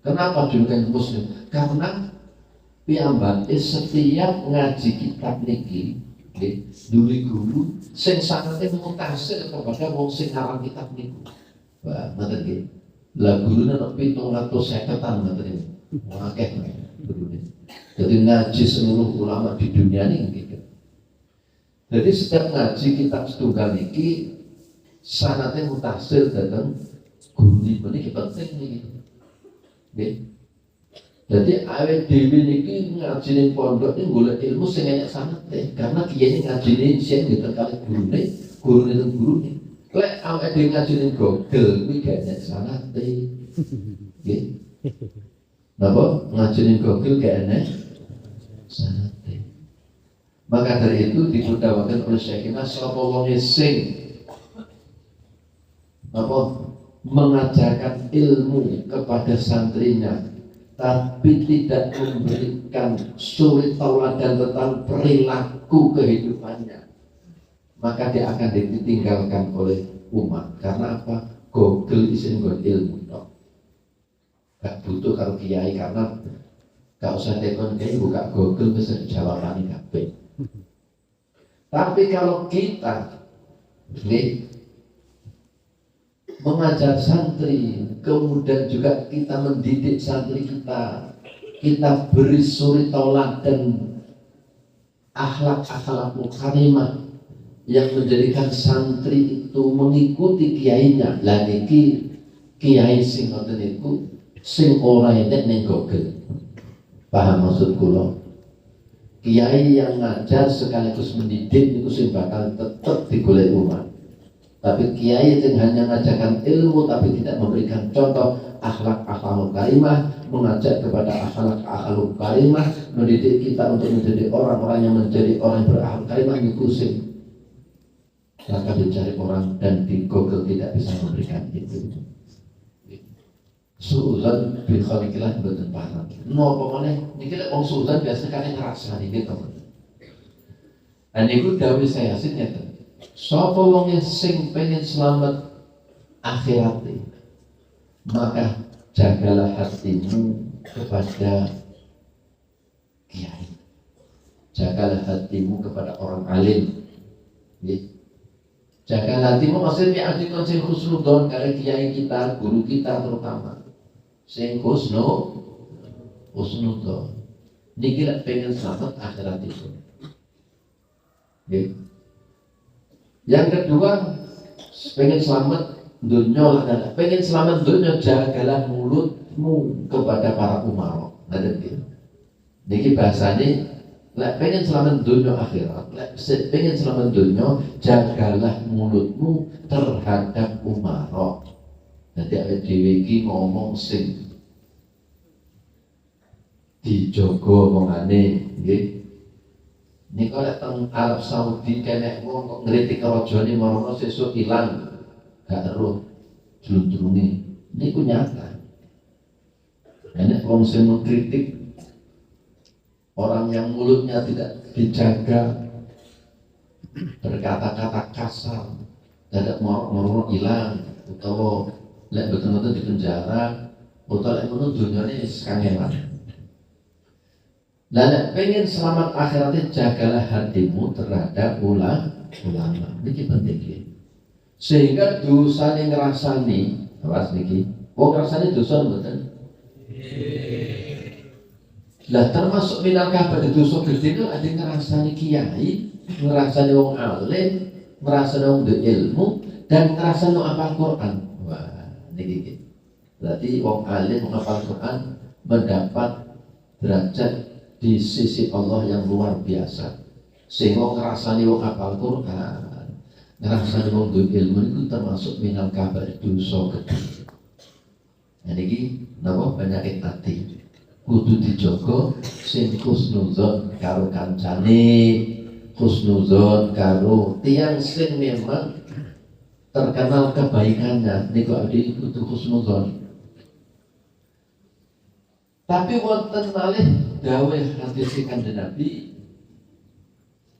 Kenapa julukan Musnid? Karena piyambake setiap ngaji kitab niki duwe guru sing sanate mutasir kepada wong sing ngarang kitab niku. Wah, ngoten nggih. Lah gurune nek 750-an ngoten niku. Akeh gurune. Jadi ngaji seluruh ulama di dunia ini gitu. Jadi setiap ngaji kitab setunggal niki sanate mutasir datang guru niki penting niki. Nggih. Jadi awet dhewe niki ngaji ning pondok iki golek ilmu sing enak sanate karena kiye ngajine sing gitu kali gurune nang gurune. Lek awet dhewe ngaji ning Google kuwi gak enak sanate. Nggih. Napa ngaji ning Google gak enak sanate. Maka dari itu dibudawakan oleh Syekhina sapa wong sing mengajarkan ilmu kepada santrinya tapi tidak memberikan suri tauladan tentang perilaku kehidupannya, maka dia akan ditinggalkan oleh umat. Karena apa? Google isin nggon ilmu tok. Gak butuh kalau kiai karena gak usah tekon kiai buka Google bisa jawabannya kabeh. Tapi kalau kita mengajar santri, kemudian juga kita mendidik santri kita beri suri tauladan akhlak karimah yang menjadikan santri itu mengikuti kiainya. Lah niki kiai sing ngoten niku sing ora enek ning Google. Paham maksud kula? Kiai yang ngajar sekaligus mendidik itu sing bakal tetap digolek umat. Tapi kiai yang hanya mengajarkan ilmu tapi tidak memberikan contoh akhlak karimah, mengajak kepada akhlak karimah, mendidik kita untuk menjadi orang-orang yang menjadi orang yang berakhlak karimah itu sing akan dicari orang dan di Google tidak bisa memberikan itu. Suuzan bil khaliqillah mboten paham. Napa meneh niki lek wong suuzan biasanya kan ngrasani gitu. Lan niku dawuh saya Yasin ngeten. Sapa wong sing pengen selamat akhirate, maka jagalah hatimu kepada kiai. Jagalah hatimu kepada orang alim. Nggih. Jagalah hatimu maksudnya arti sing husnudzon karo kiai kita, guru kita terutama. Sing husnudzon. Niki lek pengen selamat akhirat itu. Nggih. Yang kedua, pengen selamat dunia adalah pengen selamat dunia, jagalah mulutmu kepada para umara. Nanti niki bahasanya, lek pengen selamat dunia akhirat, lek pengen selamat dunia, jagalah mulutmu terhadap umara. Nanti ada dewi ngomong sing dijogo omongane, nggih. Nih kalau teng Arab Saudi kene wong kok ngritik rajane marono sesuk ilang gak eruh jluntrunge niku nyata. Nek wong sing mengkritik orang yang mulutnya tidak dijaga, berkata-kata kasar, dadak marono ilang utawa lek betul-betul di penjara utawa lek ngono dunyane wis kangelan. Dan pengen selamat akhiratnya, jagalah hatimu terhadap ulama. Ini penting. Sehingga dosa yang ngerasani, awas niki. Oh ngerasani dosa betul. Lah termasuk minal kabar di dosa gede itu ada ngerasani kiai, ngerasani wong alim, ngerasani wong ilmu, dan ngerasani wong hafal Quran. Wah niki. Berarti wong alim, wong hafal Quran mendapat derajat di sisi Allah yang luar biasa. Sehingga ngerasani wong hafal Quran, ngerasani wong ilmu itu termasuk minal kabar dosa gede. Nah niki napa penyakit hati kudu dijogo sing husnuzon karo kancane, husnuzon karo tiyang sing memang terkenal kebaikannya niku adi kudu husnuzon. Tapi wonten malih dawuh hadis Kanjeng Nabi,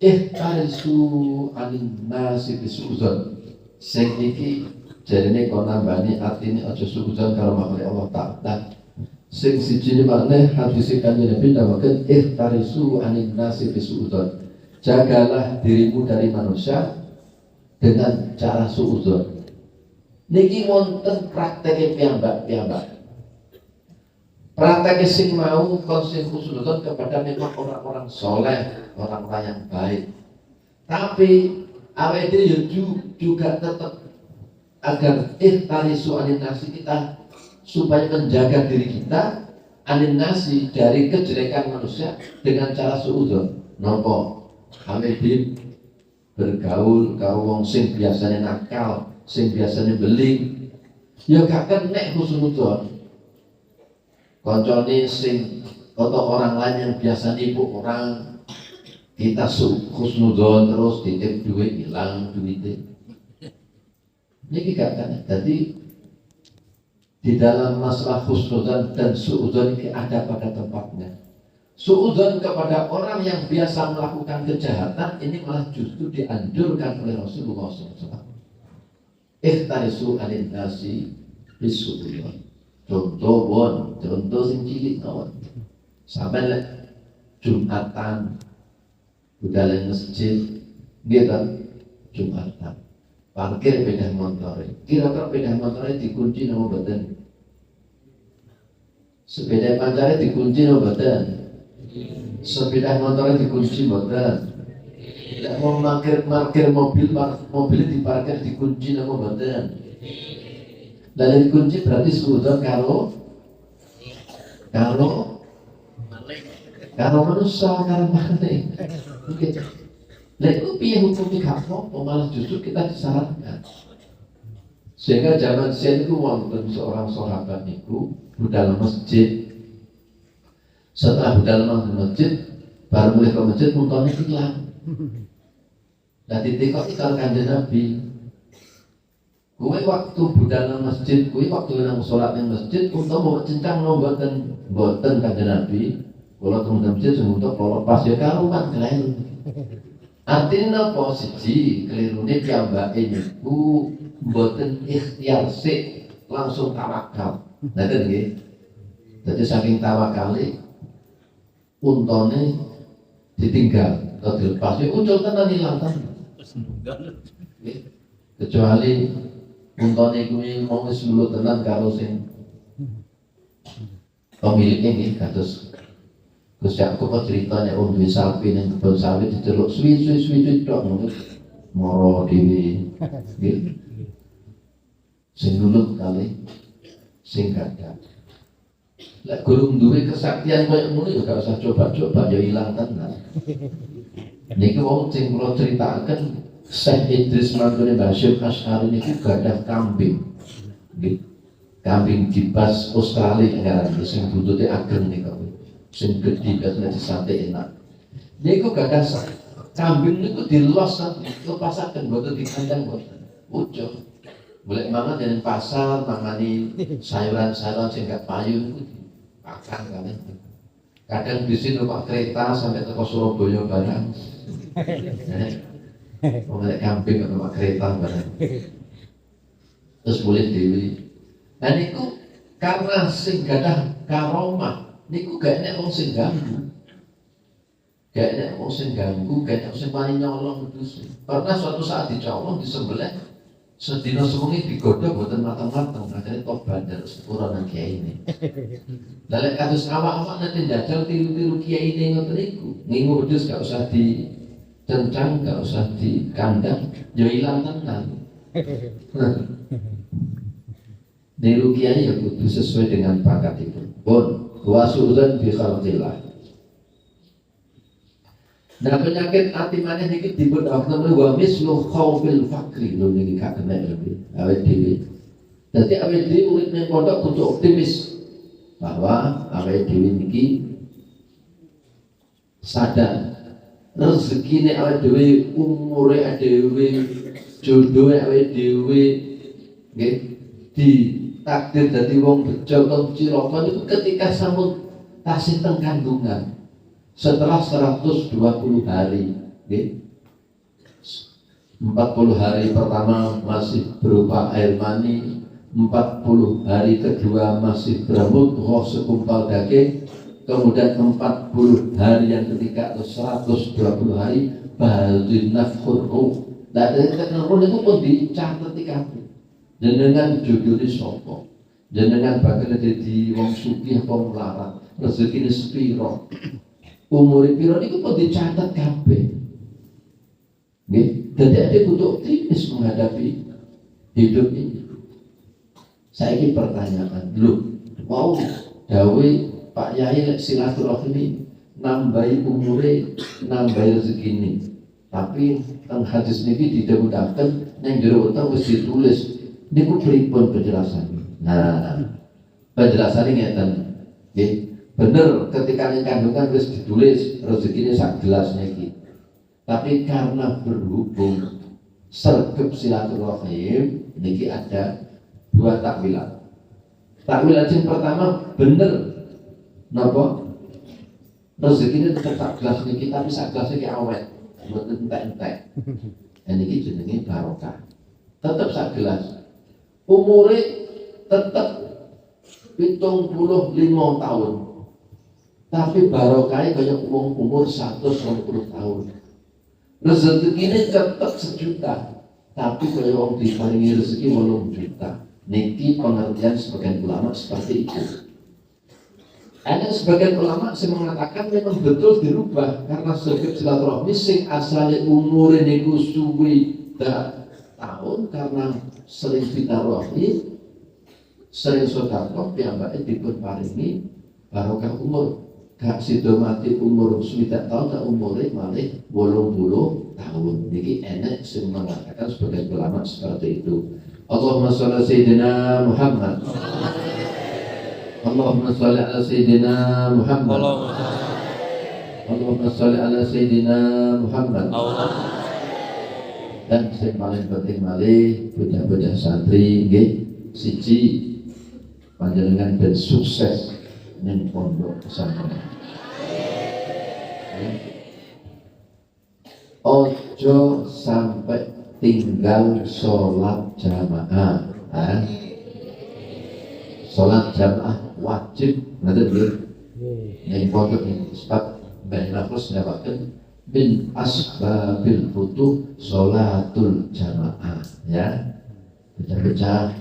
iharisu anin nasi bisuzon. Sing iki jarine kok nambani artine aja suudzon karo makhluk Allah Ta'ala. Sing siji maneh hadis Kanjeng Nabi dawaken ihtarisu anin nasi bisuudzon. Jagalah dirimu dari manusia dengan cara suudzon. Niki wonten praktek piyambak. Praktek sing mau konsen husnudzon kepada memang orang-orang soleh, orang-orang yang baik. Tapi awet juga tetap agar ihtarisu anin nasi kita supaya menjaga diri kita anin nasi dari kejelekan manusia dengan cara suudzon. Nopo Hamidin bergaul karo wong sing biasanya nakal, sing biasanya beling, ya gak kenek husnudzon. Koncone sing atau orang lain yang biasa nipu orang, kita husnudzon terus titip duit hilang duitnya. Ini gak kan? Jadi di dalam masalah husnudzon dan suudzon ini ada pada tempatnya. Suudzon kepada orang yang biasa melakukan kejahatan ini malah justru dianjurkan oleh Rasulullah SAW. Ihtarisu anin nasi bisuudzon. Contoh sing cilik kawan. Sampai lek Jumatan budal masjid, dia kan Jumatan. Parkir sepeda motor. Kira-kira sepeda motornya dikunci nama badan. Sepeda pancare dikunci nama badan. Sepeda motornya dikunci badan. Tidak mau parkir mobil diparkir dikunci nama badan. Dan dikunci berarti suudzon karo manusia karo maling. Oke. Nah itu piye hukumnya gak apa-apa, malah justru kita disarankan. Sehingga zaman sen itu wonten seorang sahabat niku budal masjid. Setelah budal masjid, baru mulai ke masjid untone hilang. Nah ditekoki karo Kanjeng Nabi. Kowe waktu budal masjid, kowe waktu nang salat nang masjid unta mau cencang mboten Kanjeng Nabi. Kula teng masjid untuk kalau pas ya karuan kalian. Artinya apa siji kelirune piyambake niku mboten ikhtiar sik langsung tawakal. Ngoten nggih. Dadi saking tawakale untone ditinggal atau dilepas ya ucul tenan ilang tenan. Kecuali untone kuwi mau wis lulu tenan karo sing pemiliknya nggih kados Gus Yakub kok ceritanya duwe sapi ning kebon sawit diceluk suwi-suwi tok ngono. Moro dhewe. Nggih. Sing nulut kali sing gadah. Lek gurung duwe kesaktian koyo ngono ya gak usah coba-coba ya ilang tenan. Niki wong sing kula critakaken Syekh Idris Mangkune Basyir Asy'ari niku gadah kambing. Nggih. Kambing dibas Australia ngaran sing buntute ageng niku. Sing gede biasanya disate enak. Niku gadah kambing niku dilos lepasaken boten dikandang boten. Ucul. Boleh mangan dengan pasar, mangani sayuran-sayuran sing gak payu niku dipakan kan. Kadang bisin numpak kereta sampai ke Surabaya barang. Mulai kambing numpak kereta barang. Terus boleh dewi. Nah niku karena sing gadah karomah niku gak enek wong sing ganggu. Gak enek wong sing ganggu, gak enek sing paling nyolong wedhus. Pernah suatu saat dicolong disembelih sedina sewengi digodhog boten mateng-mateng, akhire tobat terus sepura nang kiai ini. Lah lek kados awak-awak nanti njajal tiru-tiru kiai ini ngoten niku, ngingu wedhus gak usah dicencang, gak usah dikandang, ya ilang tenan. Niru kiai ya kudu sesuai dengan pangkat itu. Pun wa suudzon bi khalqillah. Nah penyakit hati maneh niki dipun waktu wa mislu khaufil fakri lho niki gak kena lebih awet dhewe. Dadi awet dhewe urip ning pondok kudu optimis bahwa awet dhewe niki sadar rezekine awet dhewe, umure awet dhewe, jodohe awet dhewe nggih di takdir dadi wong bejo lan ciraka niku ketika sampun tasih teng kandungan setelah 120 hari nggih 40 hari pertama masih berupa air mani, 40 hari kedua masih bermudghah segumpal daging, kemudian 40 hari yang ketiga atau 120 hari baru nafkhur ruh. Nah dari teknologi itu pun dicatat di kabeh. Jenengan judulnya sapa? Jenengan bakal dadi wong sugih apa melarat? Rezekine sepiro? Umure piro niku pun dicatat kabeh. Nggih, dadi ade kudu optimis menghadapi hidup ini. Saiki pertanyaan, lho, mau dawuh Pak Yai lek silaturahmi nambahi umure, nambahi rezekine. Tapi teng hadis niki didhawuhaken ning jero weteng wis ditulis niku pripun penjelasannya. Nah, penjelasannya ngeten. Nggih, bener ketika ning kandungan wis ditulis rezekine sak gelas niki. Tapi karena berhubung sergep silaturahim niki ada dua takwilan. Takwilan yang pertama bener napa rezekine tetep sak gelas niki tapi sak gelas iki awet, mboten entek-entek. Niki jenenge barokah. Tetep sak gelas. Umure tetep 75 tahun. Tapi barokahnya kayak wong umur 120 tahun. Rezekine tetep 1 juta. Tapi kayak wong diparingi rezeki 8 juta. Niki pengertian sebagian ulama seperti itu. Ada sebagian ulama yang mengatakan memang betul dirubah karena sergap silaturahmi sing asale umure niku suwi tahun karena sering silaturahmi, sering sedekah piyambake dipun paringi barokah umur. Gak sido mati umur 7 tahun tak umure malih 80 tahun. Niki enek sing mengatakan sebagian ulama seperti itu. Allahumma sholli sayyidina Muhammad. Allahumma sholli ala sayyidina Muhammad. Allahumma sholli ala sayyidina Muhammad. Dan sing paling penting malih bocah-bocah santri nggih siji panjenengan dan sukses ning pondok pesantren. Ojo sampai tinggal sholat jamaah. Sholat jamaah wajib nanti nggih ning pondok ini sebab ben nafas dapaken bin asbabil futuh sholatul jamaah ya. Bocah-bocah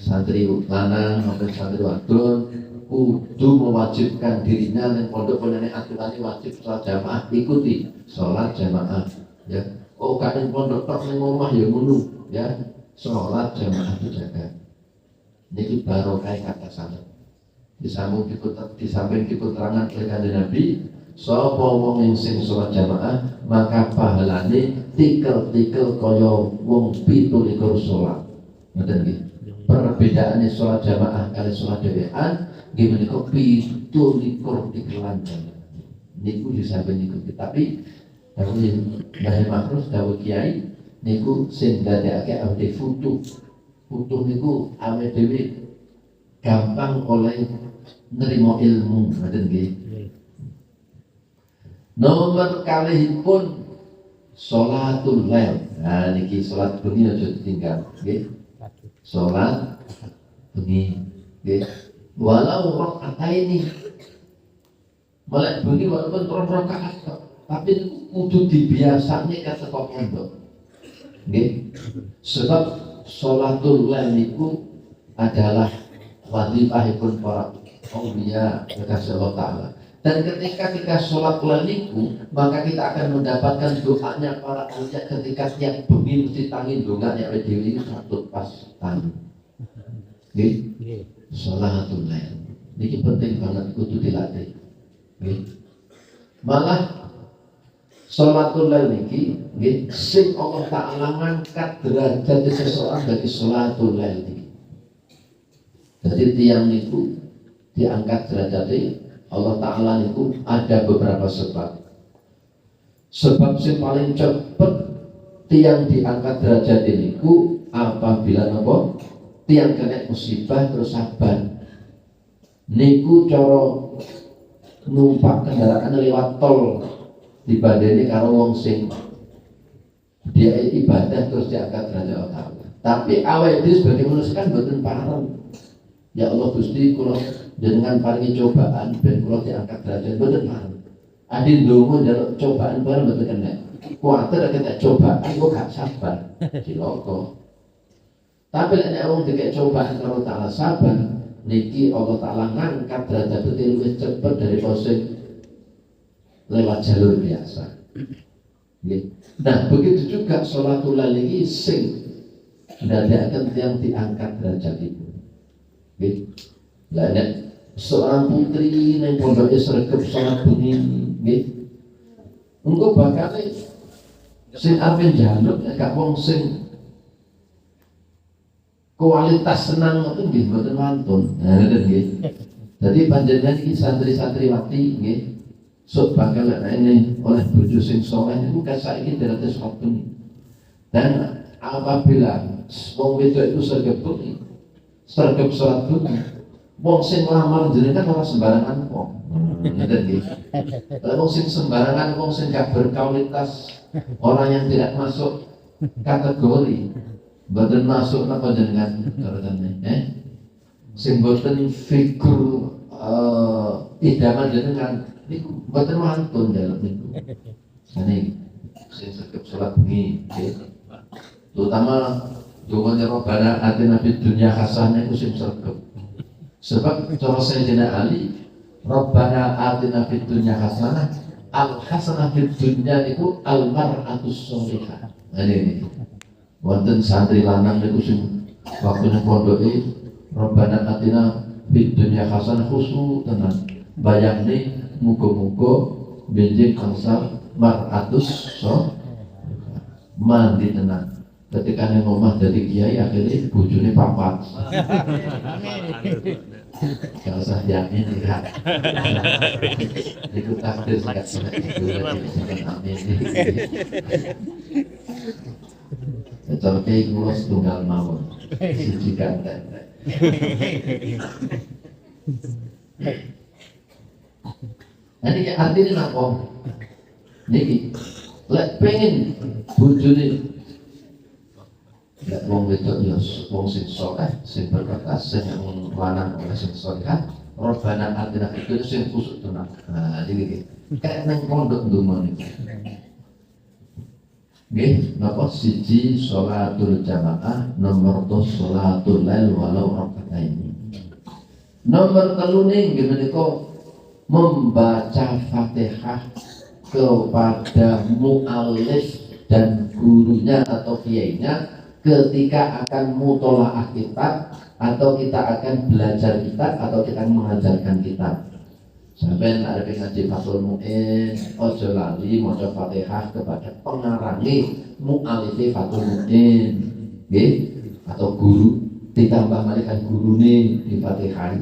santri lanang maupun santri wadon kudu mewajibkan dirinya dan pondok penyanyi aturan wajib sholat jamaah, ikuti sholat jamaah ya. Oh kadang pondok tok ning omah ya ngono ya, sholat jamaah dijaga. Niki barokah kata sana. Di samping dikuterangan oleh Kanjeng Nabi, sapa wong sing sholat jamaah maka pahalane tikel-tikel kaya wong 17 sholat. Ngoten nggih. Perbedaannya sholat jamaah kali sholat dhewean nggih menika 17 tikelan. Niku disamping niku tapi dawuh Mbah Makrus dawuh Kiai niku sing ndadekake awake futuh niku awake dhewe gampang oleh nerima ilmu ngoten nggih. Nomor kalihipun sholatul lail. Nah niki salat bengi aja ditinggal nggih. Salat bengi nggih. Walau rakaataini. Melek bengi walaupun 3 rakaat tapi kudu dibiasani kata pondok. Nggih. Sebab sholatul lail niku adalah wadhifahipun para auliya kekasih Allah Ta'ala. Dan ketika kita sholat laliku, maka kita akan mendapatkan doanya para aulia ketika tiap bengi mesti tangi donganya oleh dewi ini satu pas tangi. Nggih. Sholatul lail. Ini penting banget kudu dilatih. Nggih. Malah sholatul lail niki nggih sing Allah Ta'ala ngangkat derajat seseorang dari sholatul lail niki. Jadi tiang niku diangkat derajatnya Allah Ta'ala itu ada beberapa sebab. Sebab yang paling cepat tiang diangkat derajat itu apabila nopo tiang kena musibah terus sabar. Niku coro numpak kendaraan lewat tol dibandingin karo wong sing dia ibadah terus diangkat derajat Allah Ta'ala. Tapi awake dhewe sebagai manusia kan mboten paham. Ya Allah Gusti kula jenengan paringi cobaan ben kula diangkat derajat mboten paham. Adi ndonga njaluk cobaan bareng mboten kena. Kuwatir kena cobaan kok gak sabar. Cilaka. Tapi nek wong dikek cobaan karo Ta'ala sabar, niki Allah Ta'ala ngangkat derajat luwih cepet dari sing lewat jalur biasa. Nah, begitu juga sholatul lail iki sing ndadekaken tiyang diangkat derajat itu. Nggih. Lah nek seorang putri ning pondoke sregep salat bengi, nggih. Engko bakale sing ape njaluk gak wong sing kualitas senang ngoten nggih mboten wantun. Nah, ngoten nggih. Dadi panjenengan iki santri-santriwati nggih sok bakal ini oleh bojo sing saleh niku saiki derate salat bengi. Dan apabila wong wedok itu sregep salat bengi, wong sing lamar jenengan ora sembarangan kok. Ngoten nggih. Wong sing sembarangan, wong sing gak berkualitas, orang yang tidak masuk kategori mboten masuk napa jenengan karetane sing mboten figur idaman jenengan niku mboten wantun dalem niku. Sane sing sregep salat bengi terutama donga Rabbana atina fid dunya hasanah iku sing sregep. Sebab cara Sayyidina Ali Rabbana atina fid dunya hasanah al hasanah fid dunya niku al mar'atus sholihah. Ini wonten santri lanang niku sing waktu nang pondoke Rabbana atina fid dunya hasanah khusu tenan. Bayangne muga-muga benjing angsal mar'atus so mandi tenan. Ketika nang omah dadi kiai akhirnya bojone papat. Gak usah yakin lihat. Itu takdir sangat sangat itu amin. Tapi kula setunggal mawon. Siji kanten. Nanti artinya napa? Niki lek pengen bojone lek wong wedok ya wong sing saleh, sing berkelas, sing lanang sing saleh, Rabbana atina fid dunya sing kusuk tenan. Nah, iki kayak nang pondok ndonga niku. Nggih, napa siji sholatul jamaah, nomor 2 sholatul lail walau rakaatain. Nomor 3 nggih menika membaca Fatihah kepada mu'alif dan gurunya atau kiainya ketika akan mutolaah kitab atau kita akan belajar kitab atau kita akan mengajarkan kitab. Sampai ada ngaji Fathul Mu'in, ojo lali maca Fatihah kepada pengarangi mu'alifi Fathul Mu'in, atau guru ditambah malaikat gurune di Fatihah.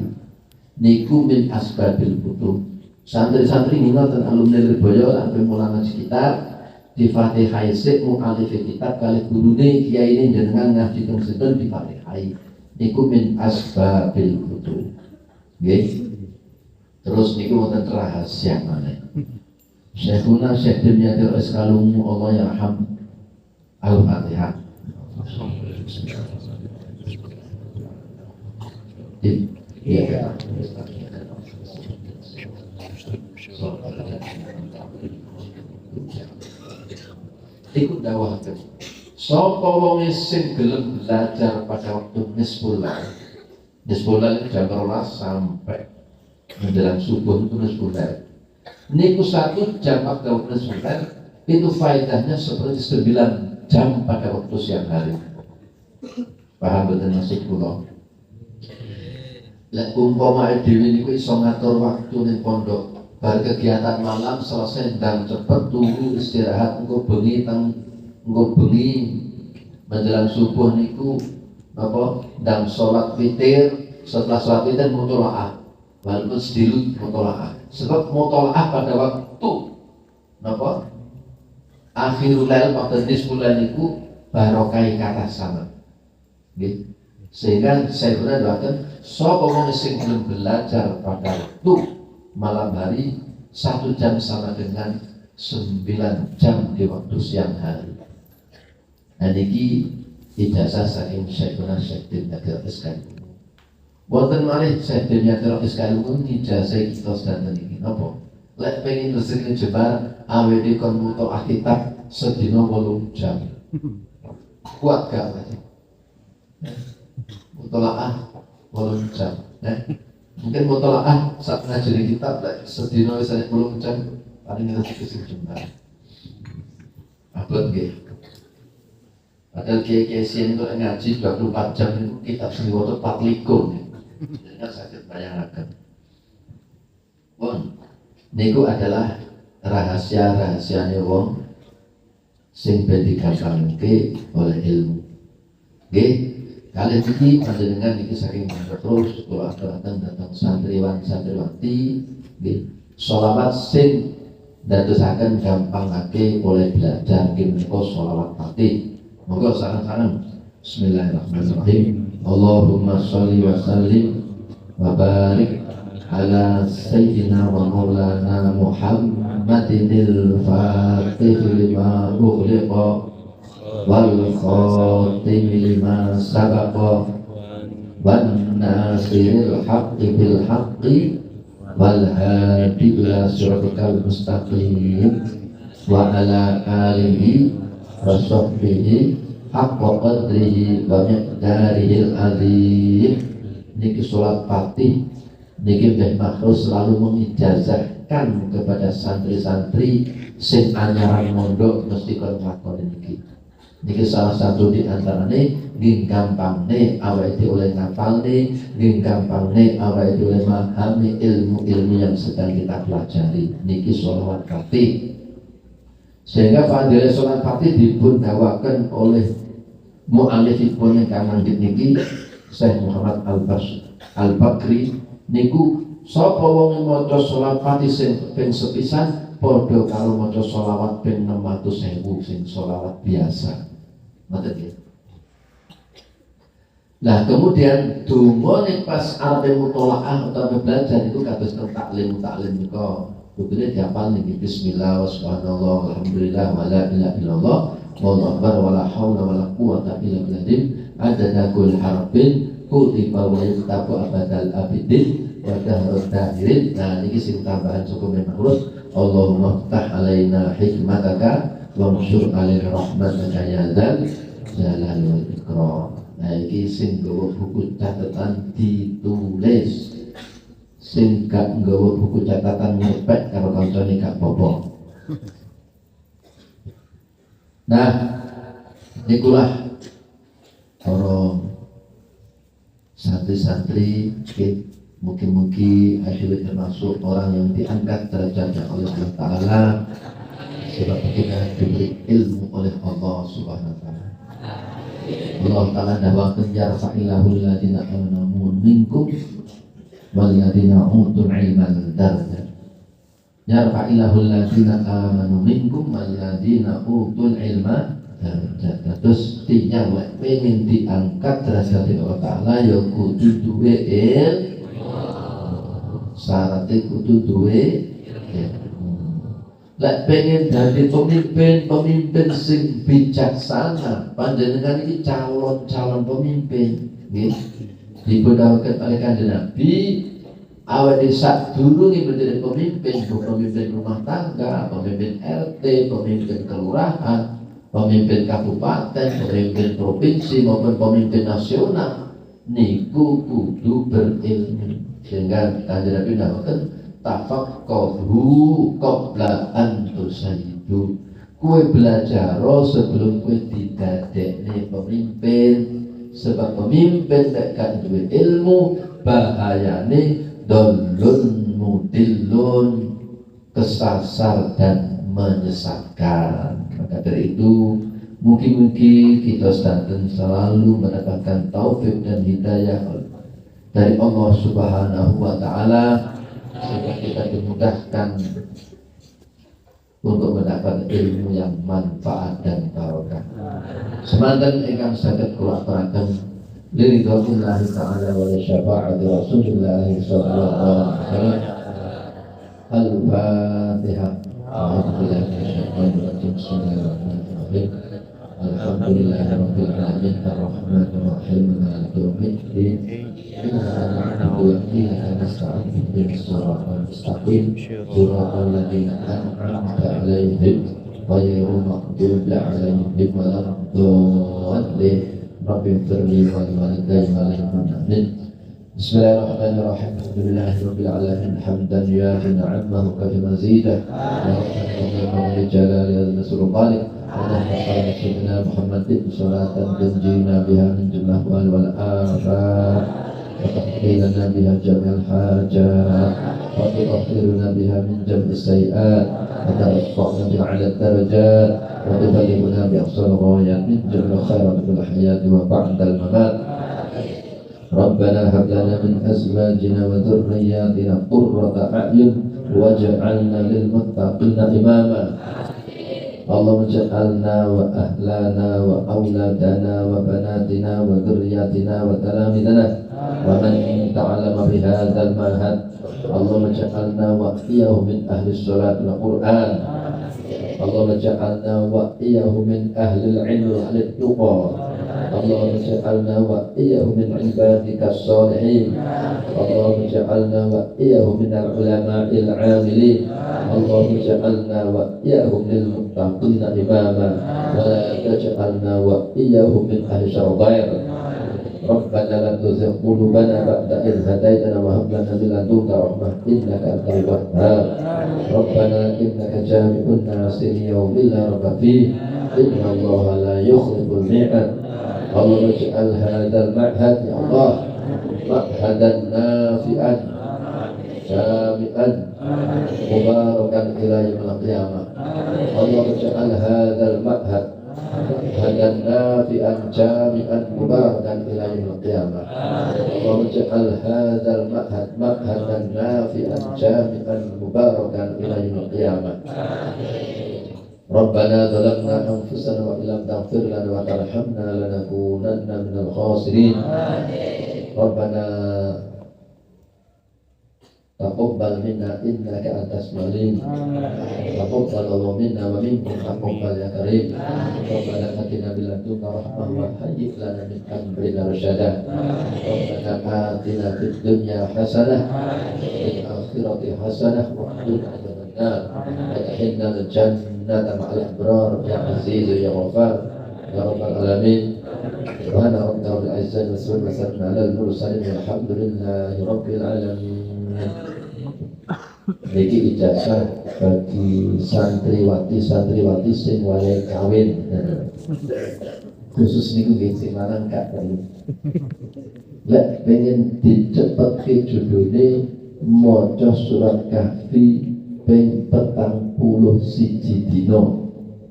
Niku min asbabil butuh. Santri-santri ngoten alumni Lirboyo sampai mulai ngaji kitab di Fatihah sik mu'alifi kitab kali gurune kiai ini jenengan ngaji teng sinten di Fatihah. Niku min asbabil butuh. Nggih. Terus niku wonten rahasia maneh. Syekhuna Syekh Dimyatir Eskalungu Allah yarham. Al-Fatihah. Iya. Iku dawahaken. Sapa wong sing gelem belajar pada waktu nisful lail. Nisful lail jam 12 sampai menjelang subuh itu nisful lail. Niku 1 jam pada waktu nisful lail itu faedahnya seperti 9 jam pada waktu siang hari. Paham betul maksud kula? Lek umpama dhewe niku iso ngatur waktu ning pondok, bar kegiatan malam selesai ndang cepet turu istirahat engko bengi menjelang subuh niku napa ndang salat witir, setelah salat witir mutolaah. Walaupun sedilut mutolaah. Sebab mutolaah pada waktu napa akhirul lail pada nisful lail niku barokah kata sama. Nggih. Sehingga saya pernah doakan sapa wong sing belum belajar pada waktu malam hari 1 jam sama dengan 9 jam di waktu siang hari. Nah niki ijazah saking Syekhuna Syekh bin Nadir Iskali. Wonten malih Syekh bin Nadir Iskali pun ijazah kita sedanten iki napa? Lek pengen rezeki jebar awake kon mutu kitab sedina 8 jam. Kuat gak Mas? Mutolaah 8 jam. Mungkin mutolaah saat ngajari kitab lek sedina wis 8 jam paling rezeki sing jebar. Abot nggih. Padahal kiai-kiai sing itu ngaji 24 jam itu kitab sing diwaca 24 nih. Jangan sakit bayangkan. Wong niku adalah rahasia-rahasiane wong sing ben digampangke oleh ilmu. Nggih, kalian iki panjenengan iki saking terus kula datang santriwan-santriwati nggih. Sholawat sing dadosaken gampangake oleh belajar nggih menika sholawat fatih. Monggo sareng-sareng. Bismillahirrahmanirrahim. Allahumma sholli wa sallim wa barik ala sayyidina wa maulana Muhammadinil fatih lima ughliqa wal khatim lima sabaqa wan nasiril haqqi bil haqqi wal hadi ila siratal mustaqim wa ala alihi wa sahbihi haqqa qadrihi wa miqdarihil azim. Niki sholat fatih niki Mbah Makhrul selalu mengijazahkan kepada santri-santri sing anyaran mondok mesti kon nglakoni niki. Niki salah satu di antarane nggih gampangne awake dhewe oleh ngapalne, nggih gampangne awake dhewe oleh memahami ilmu-ilmu yang sedang kita pelajari. Niki sholawat fatih. Sehingga fadilah sholat fatih dipun dawakan oleh mu'alifipun yang kangen niki Syekh Muhammad Al-Bakri niku sapa wong maca sholat fatih sing ping sepisan padha karo maca sholawat ping 600.000 sing sholawat biasa. Ngoten nggih. Nah kemudian dumone pas arep mutolaah utawa belajar itu kados taklim niku Kemudian dihafal nih Bismillah wa subhanallah alhamdulillah wa la ilaha illallah wallahu akbar wa la hawla wa la quwata illa billah adada kul harfin kutiba wa yuktabu abadal abidin wa dahrul dahirin. Nah ini sing tambahan cukup memang Allahumma ftah alaina hikmataka wa msyur alaina rahmataka ya dzal jalal wal ikram. Nah ini sing gawa buku catatan ditulis sing gak nggawa buku catatan nyepet karo kancane gak apa-apa. Nah, nikulah para santri-santri mungkin akhirnya termasuk orang yang diangkat derajatnya oleh Allah Ta'ala sebab kita diberi ilmu oleh Allah Subhanahu Wa Ta'ala. Allah Ta'ala dawakan yarfa'ilahul ladina amanu minkum waladina utul ilman darajat. Yarfa'ilahul ladina amanu minkum waladina utul ilma darajat. Terus tiang pengen diangkat derajat Allah Ta'ala ya kudu duwe syaratnya kudu duwe lek pengen jadi pemimpin sing bijaksana panjenengan ini calon pemimpin nggih dibedakan oleh Kanjeng Nabi awal desa dulu nih menjadi pemimpin rumah tangga, pemimpin RT, pemimpin kelurahan, pemimpin kabupaten, pemimpin provinsi maupun pemimpin nasional niku kudu berilmu. Sehingga Kanjeng Nabi namakan tafaqahu qabla an tusayyidu. Kue belajar sebelum kue didadekne pemimpin. Sebab pemimpin nek gak duwe ilmu bahayane dolun mudillun, kesasar dan menyesatkan. Maka dari itu mungkin kita sedang selalu mendapatkan taufik dan hidayah dari Allah Subhanahu Wa Ta'ala sehingga kita dimudahkan untuk mendapat ilmu yang manfaat dan barokah. Semanten ingkang saged kula aturaken liridhaillah ta'ala wa li syafa'ati Rasulillah sallallahu alaihi wasallam. Al-Fatihah. Bismillahirrahmanirrahim. Alhamdulillahirabbil alamin arrahmanir rahim maliki yaumiddin iyyaka na'budu wa iyyaka nasta'in ihdinas siratal mustaqim siratal ladzina an'amta 'alaihim ghairil maghdubi 'alaihim waladdallin rabbighfirli wa liwalidayya wa lil mu'minin. Bismillahirrahmanirrahim. Alhamdulillahirabbil alamin hamdan yuafi ni'amahu wa mazidah wa rahmatullahi wa jalalihi sultanik. Allahumma shalli ala sayyidina Muhammadin salatan tunjina biha min jumlah wal afat wa tahfilana biha jami'al hajat wa tutahhiruna biha min jam'is sayiat wa tarfa'na biha 'ala darajat wa tuballighuna bi aqsal ghayat min jami'il khairat fil hayati wa ba'dal mamat. Rabbana hab lana min azwajina wa dhurriyyatina qurrata a'yun waj'alna lil muttaqina imama. Allahumma ja'alna wa ahlana wa auladana wa banatina wa dhurriyyatina wa talamidana wa man ta'allama bi hadzal mahad. Allahumma ja'alna wa iyyahu min ahli sholat wal Qur'an. Allahumma ja'alna wa iyyahu min ahli al-'ilm wal tuqa. Allahumma ja'alna wa iyyahu min ibadika as-salihin. Allahumma ja'alna wa iyyahu min al-ulama'il 'amilin. Allahumma ja'alna wa iyyahu min al-muttaqina imama wa la taj'alna wa iyyahu min ahli syarr. Rabbana la tuzigh qulubana ba'da idh hadaytana wa hab lana min ladunka rahmah innaka antal wahhab. Rabbana innaka jami'un nasi li yawmin la rayba fihi inna Allaha la yukhliful mi'ad. Allahumma ij'al hadzal ma'had ya Allah ma'hadan nafi'an jami'an mubarakan ila yaumil qiyamah. Allahumma ij'al hadzal ma'had ma'hadan nafi'an jami'an mubarakan ila yaumil qiyamah. Allahumma ij'al hadzal ma'had ma'hadan nafi'an jami'an mubarakan ila yaumil qiyamah. Rabbana zalamna anfusana wa illam taghfir lana wa tarhamna lanakunanna minal khasirin. Rabbana taqabbal minna innaka antas malim. Taqabbal minna wa minkum taqabbal ya karim. Rabbana atina min ladunka rahmah wa hayyi' lana min amrina rasyada. Rabbana atina fid dunya hasanah wa fil akhirati hasanah wa qina adzaban nar. Adkhilna al-jannata ma'al abrar ya aziz ya ghafar ya rabbal alamin. Subhana rabbika rabbil izzati wa salamun alal mursalin walhamdulillahi rabbil alamin. Niki ijazah bagi santriwati sing wayahe kawin. Khusus niku nggih sing lanang gak perlu. Lek pengen dicepetke judule maca surat Kahfi ping 41 dina.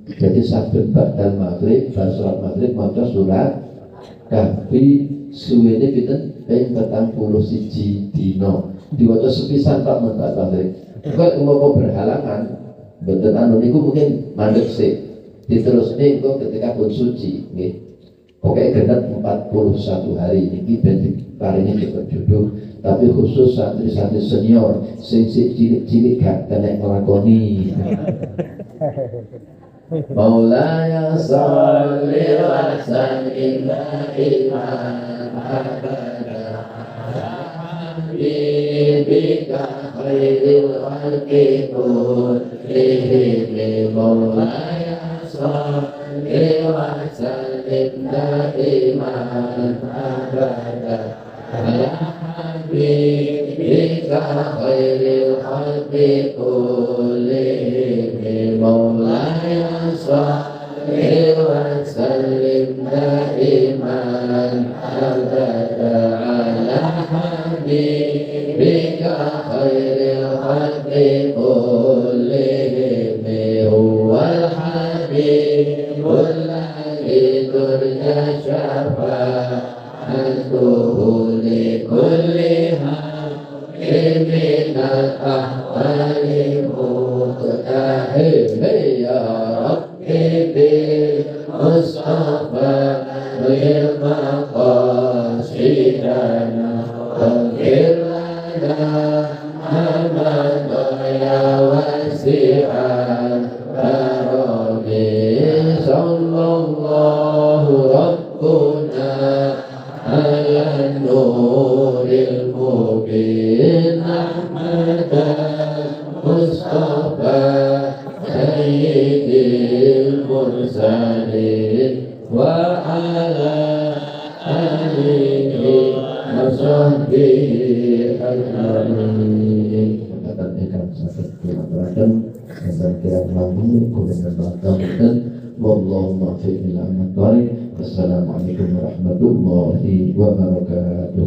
Jadi saben badal maghrib, bar surat maghrib maca surat Kahfi suwene pinten ping 41 dina. Diwaca sepisan Pak Mbak Maghrib. Kalau mau berhalangan, betul anu niku mungkin mandek sih. Diterusne engko ketika pun suci, nggih. Pokoke genep 41 hari niki ben diparingi cepet jodoh, tapi khusus santri-santri senior sing cilik-cilik gak kena nglakoni. Maulaya sholli wa sallim daiman abada bika khairil khalqi kullihim. Maulaya sholli wa sallim daiman abada ala habibika khairil khalqi kullihim. Maulaya sholli wa sallim daiman abada ala habibika khairil khalqi kullihim. Huwal habibul ladzi turja syafa'atuhu li kulli hamdin minal ahwali muqtahi. Ya Rabbi bil Mustafa bil maqasidana waghfir lana ya wasi'an. Ya Rabbi sallallahu nuril mubin Ahmad Mustafa Sayyidil Mursalin wa ala alihi wa sahbihi ajma'in. Katakan sakit kelabaran dan kelabaran kuliah wallahu muwaffiq ila aqwamit thoriq. Wassalamualaikum warahmatullahi wabarakatuh.